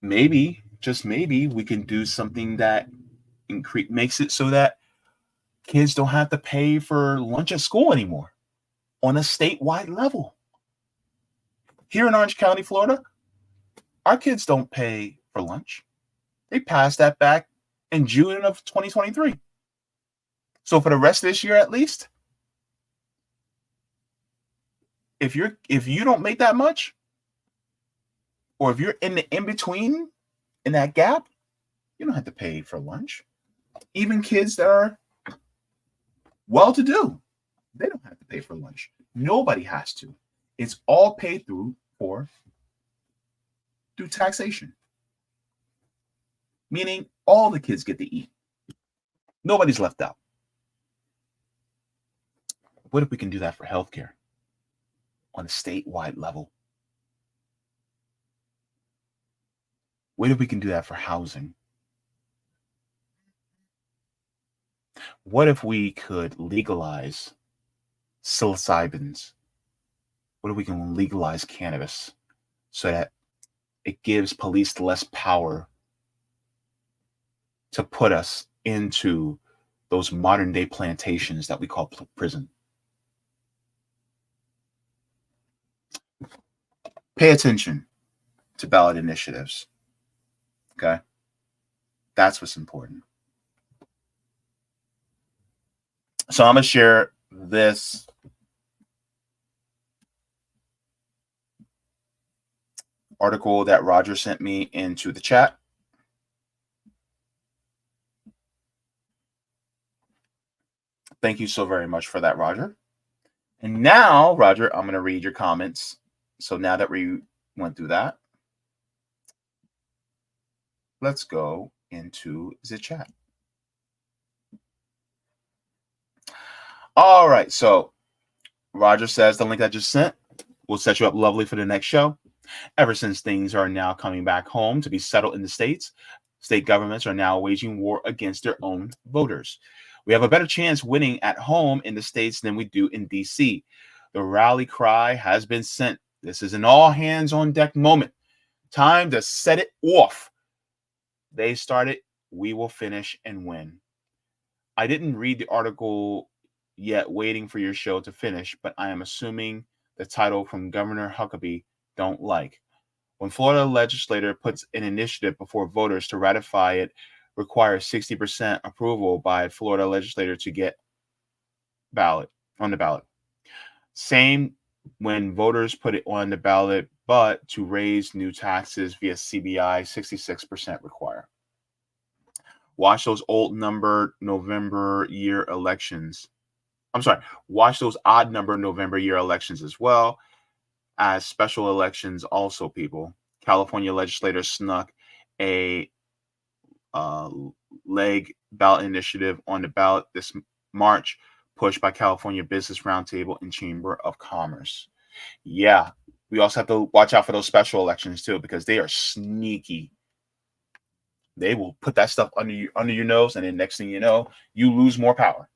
Maybe, just maybe, we can do something that makes it so that kids don't have to pay for lunch at school anymore on a statewide level. Here in Orange County, Florida, our kids don't pay for lunch. They passed that back in June of 2023. So for the rest of this year, at least, if you don't make that much, or if you're in the in-between, in that gap, you don't have to pay for lunch. Even kids that are well-to-do, they don't have to pay for lunch. Nobody has to. It's all paid through taxation. Meaning all the kids get to eat. Nobody's left out. What if we can do that for healthcare on a statewide level? What if we can do that for housing? What if we could legalize psilocybins? What if we can legalize cannabis so that it gives police less power to put us into those modern day plantations that we call prison? Pay attention to ballot initiatives. Okay? That's what's important. So I'm going to share this article that Roger sent me into the chat. Thank you so very much for that, Roger. And now, Roger, I'm going to read your comments. So now that we went through that, let's go into the chat. All right. So Roger says the link I just sent will set you up lovely for the next show. Ever since things are now coming back home to be settled in the states, state governments are now waging war against their own voters. We have a better chance winning at home in the states than we do in D.C. The rally cry has been sent. This is an all hands on deck moment. Time to set it off. They started, we will finish and win. I didn't read the article yet, waiting for your show to finish, but I am assuming the title from Governor Huckabee don't like. When Florida legislator puts an initiative before voters to ratify it, requires 60% approval by Florida legislator to get on the ballot. Same when voters put it on the ballot, but to raise new taxes via CBI, 66% require. Watch those old number November year elections. Watch those odd number November year elections as well as special elections also, people. California legislators snuck a leg ballot initiative on the ballot this March, pushed by California Business Roundtable and Chamber of Commerce. Yeah, we also have to watch out for those special elections too, because they are sneaky. They will put that stuff under your nose, and then next thing you know, you lose more power.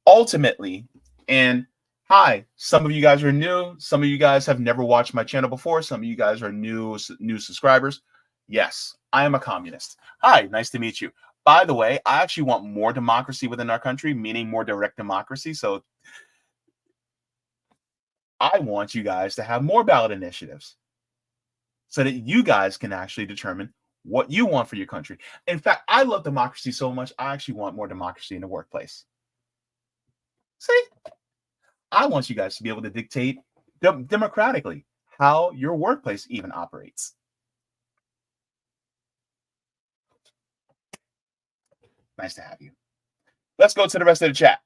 Ultimately, and hi, some of you guys are new. Some of you guys have never watched my channel before. Some of you guys are new subscribers. Yes, I am a communist. Hi, nice to meet you. By the way, I actually want more democracy within our country, meaning more direct democracy. So I want you guys to have more ballot initiatives. so that you guys can actually determine what you want for your country. In fact, I love democracy so much, I actually want more democracy in the workplace. See, I want you guys to be able to dictate democratically how your workplace even operates. Nice to have you. Let's go to the rest of the chat.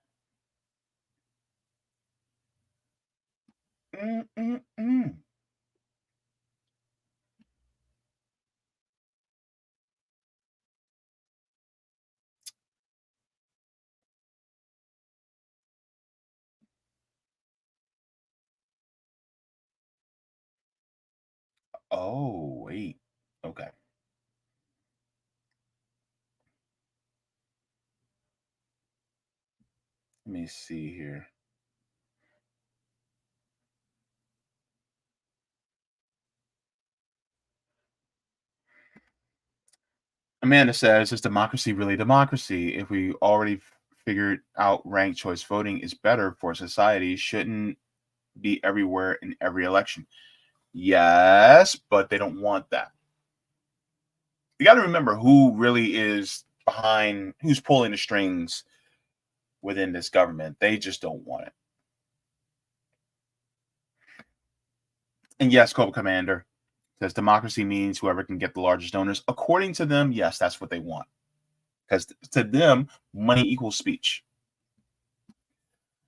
Oh, wait. Okay. Let me see here. Amanda says, is democracy really democracy? If we already figured out ranked choice voting is better for society, shouldn't be everywhere in every election? Yes, but they don't want that. You got to remember who really is behind, who's pulling the strings within this government. They just don't want it. And yes, Cobra Commander says democracy means whoever can get the largest donors. According to them, yes, that's what they want. Because to them, money equals speech.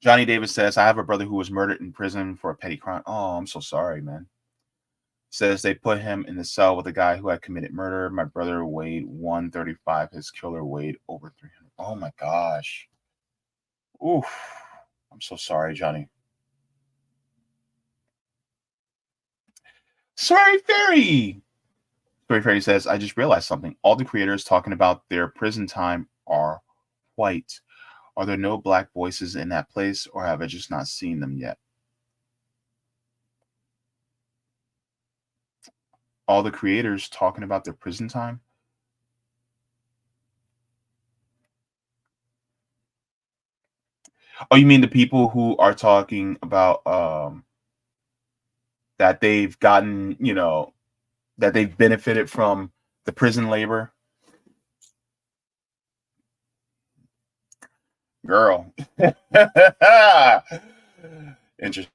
Johnny Davis says, I have a brother who was murdered in prison for a petty crime. Oh, I'm so sorry, man. Says they put him in the cell with a guy who had committed murder. My brother weighed 135. His killer weighed over 300. Oh my gosh. Oof. I'm so sorry, Johnny. Sorry, Fairy. Fairy Fairy says, I just realized something. All the creators talking about their prison time are white. Are there no black voices in that place, or have I just not seen them yet? All the creators talking about their prison time? Oh, you mean the people who are talking about that they've gotten, that they've benefited from the prison labor? Girl. Interesting.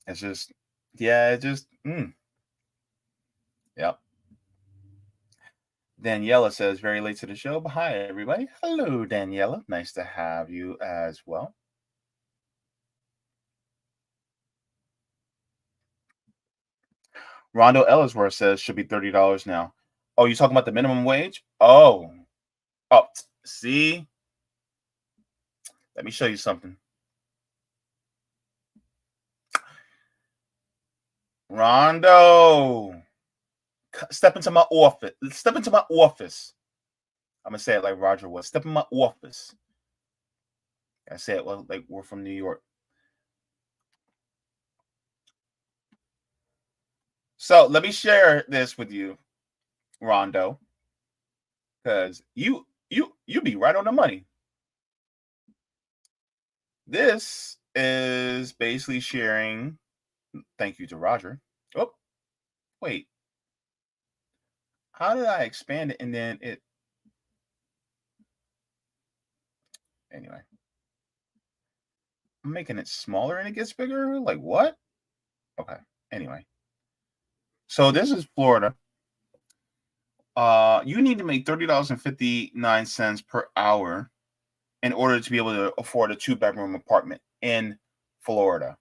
It's just, yeah, yep. Daniela says, very late to the show, but hi, everybody. Hello, Daniela. Nice to have you as well. Rondo Ellisworth says, should be $30 now. Oh, you talking about the minimum wage? Oh, see? Let me show you something. Rondo, step into my office. Step into my office. I'm going to say it like Roger was. Step in my office. I say it like we're from New York. So let me share this with you, Rondo, because you be right on the money. This is basically sharing. Thank you to Roger. Oh, wait. How did I expand it and then it? Anyway, I'm making it smaller and it gets bigger. Like what? Okay. Anyway, so this is Florida. You need to make $30.59 per hour in order to be able to afford a 2-bedroom apartment in Florida.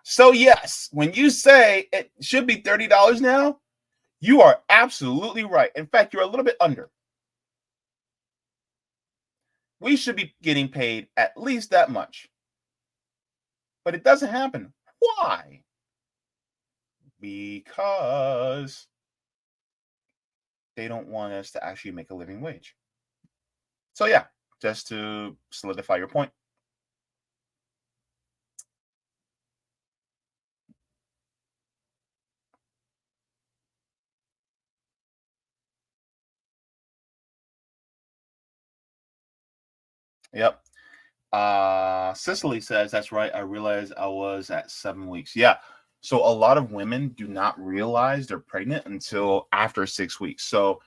So yes, when you say it should be $30 now, you are absolutely right. In fact, you're a little bit under. We should be getting paid at least that much. But it doesn't happen. Why? Because they don't want us to actually make a living wage. So yeah, just to solidify your point. Yep. Cicely says, that's right. I realized I was at 7 weeks. Yeah. So a lot of women do not realize they're pregnant until after 6 weeks. So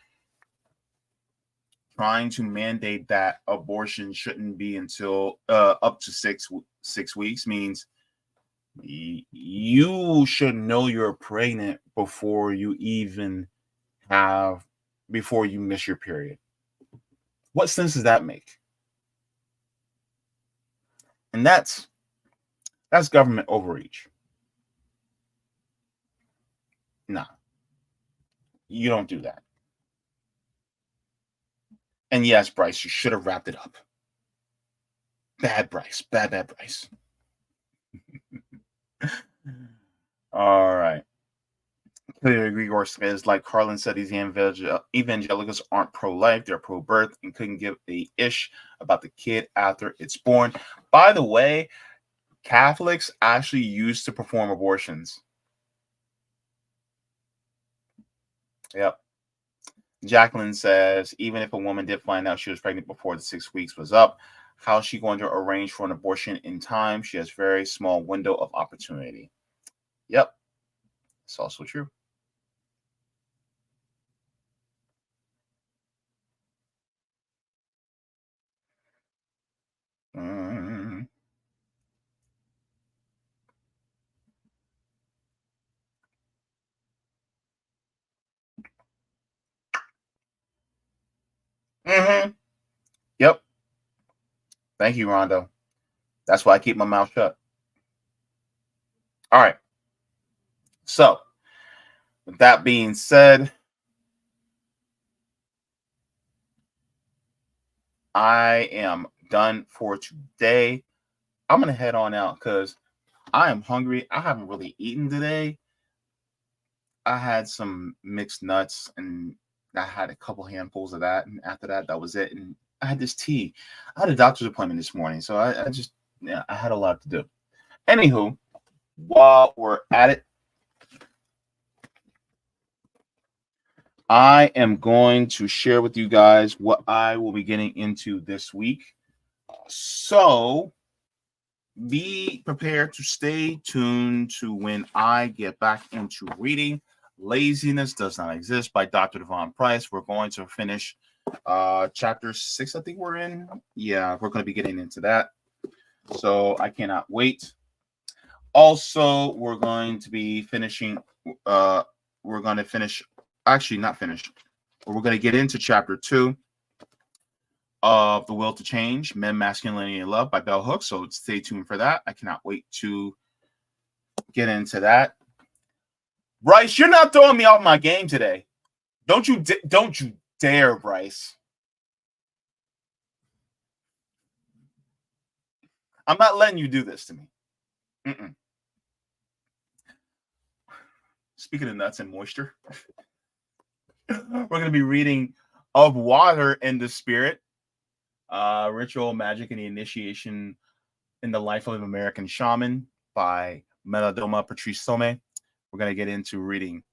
trying to mandate that abortion shouldn't be until up to 6 weeks means you should know you're pregnant before you miss your period. What sense does that make? And that's government overreach. Nah, you don't do that. And yes, Bryce, you should have wrapped it up. Bad Bryce. Bad Bryce. All right. Grigor says, like Carlin said, these evangelicals aren't pro-life, they're pro-birth and couldn't give a ish about the kid after it's born. By the way, Catholics actually used to perform abortions. Yep. Jacqueline says, even if a woman did find out she was pregnant before the 6 weeks was up, how is she going to arrange for an abortion in time? She has very small window of opportunity. Yep. It's also true. Mm-hmm. Yep. Thank you, Rondo. That's why I keep my mouth shut. All right. So, with that being said, I am done for today. I'm going to head on out because I am hungry. I haven't really eaten today. I had some mixed nuts and I had a couple handfuls of that. And after that, that was it. And I had this tea. I had a doctor's appointment this morning. So I had a lot to do. Anywho, while we're at it, I am going to share with you guys what I will be getting into this week. So be prepared to stay tuned to when I get back into reading. Laziness Does Not Exist by Dr. Devon Price. We're going to finish chapter 6, I think we're in. Yeah, we're going to be getting into that. So I cannot wait. Also, we're going to be finishing. We're going to finish. Actually, not finished. We're going to get into chapter 2 of The Will to Change, Men, Masculinity, and Love by Bell Hooks. So stay tuned for that. I cannot wait to get into that. Bryce, you're not throwing me off my game today. Don't you dare, Bryce. I'm not letting you do this to me. Speaking of nuts and moisture, we're going to be reading Of Water and the Spirit, Ritual, Magic, and the Initiation in the Life of an American Shaman by Melodoma Patrice Somé. We're going to get into reading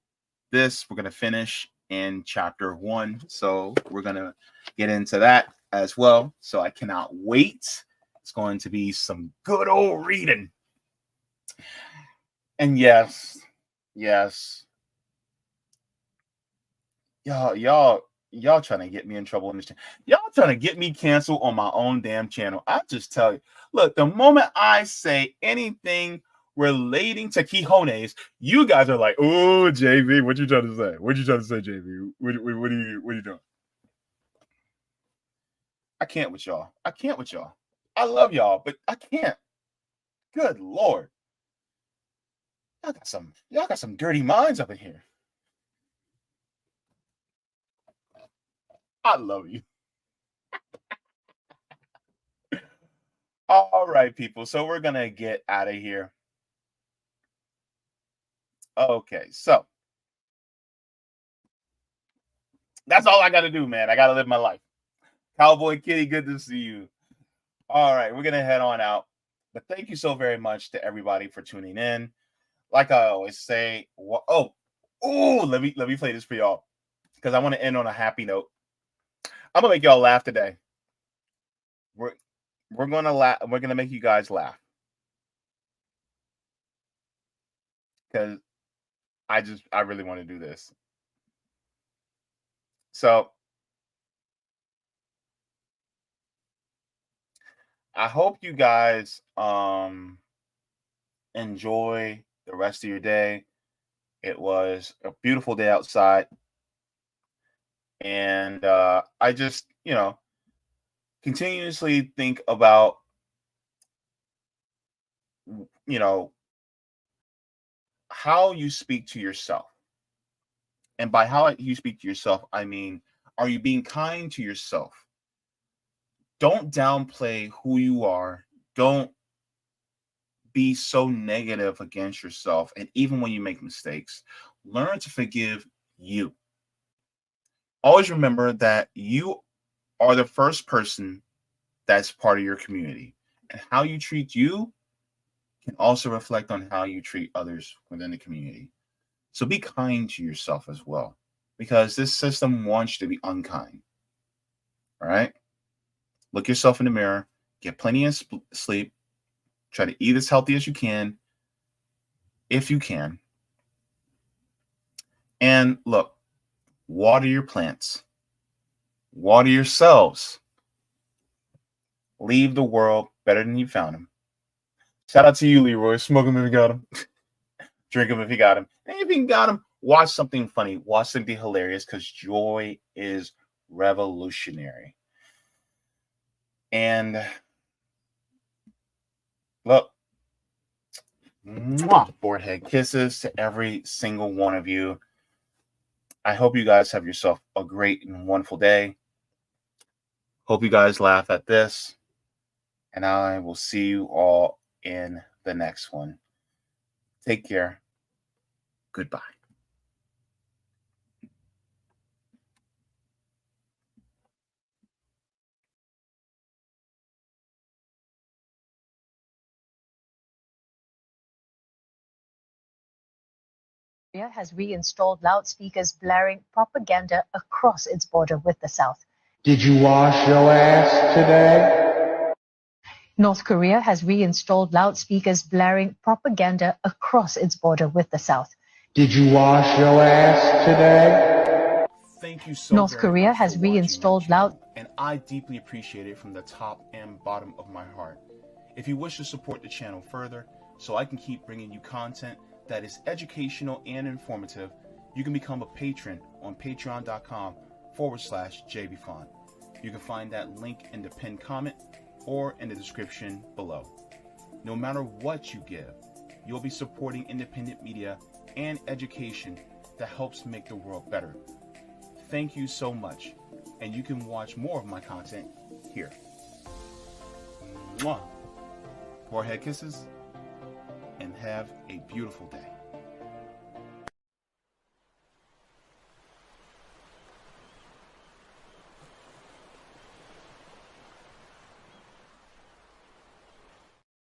this. We're going to finish in chapter 1. So we're going to get into that as well. So I cannot wait. It's going to be some good old reading. And yes. Y'all trying to get me in trouble in this channel. Y'all trying to get me canceled on my own damn channel. I just tell you, look, the moment I say anything relating to Quijones, you guys are like, oh, JV, what you trying to say? What you trying to say, JV? What are you doing? I can't with y'all. I love y'all, but I can't. Good Lord. Y'all got some dirty minds up in here. I love you. All right, people. So we're going to get out of here. Okay, so that's all I got to do, man. I got to live my life. Cowboy Kitty, good to see you. All right, we're going to head on out. But thank you so very much to everybody for tuning in. Like I always say, let me play this for y'all because I want to end on a happy note. I'm going to make y'all laugh today. we're gonna laugh. We're gonna make you guys laugh because I really want to do this. So I hope you guys enjoy the rest of your day. It was a beautiful day outside, and I just continuously think about how you speak to yourself. And by how you speak to yourself, I mean, are you being kind to yourself? Don't downplay who you are. Don't be so negative against yourself. And even when you make mistakes, learn to forgive you. Always remember that you are the first person that's part of your community. And how you treat you can also reflect on how you treat others within the community. So be kind to yourself as well, because this system wants you to be unkind. All right? Look yourself in the mirror, get plenty of sleep, try to eat as healthy as you can, if you can. And look, water your plants, water yourselves. Leave the world better than you found him. Shout out to you, Leroy. Smoke him if you got him. Drink him if you got him. And if you got him, watch something funny. Watch something hilarious, because joy is revolutionary. And look, forehead kisses to every single one of you. I hope you guys have yourself a great and wonderful day. Hope you guys laugh at this. And I will see you all in the next one. Take care. Goodbye. Korea has reinstalled loudspeakers blaring propaganda across its border with the South. Did you wash your ass today? North Korea has reinstalled loudspeakers blaring propaganda across its border with the South. Did you wash your ass today? Thank you so North very Korea much has for watching my reinstalled channel, and I deeply appreciate it from the top and bottom of my heart. If you wish to support the channel further, so I can keep bringing you content that is educational and informative, you can become a patron on patreon.com/Jaybefaunt. You can find that link in the pinned comment or in the description below. No matter what you give, you'll be supporting independent media and education that helps make the world better. Thank you so much, and you can watch more of my content here. Mwah. Forehead kisses, and have a beautiful day.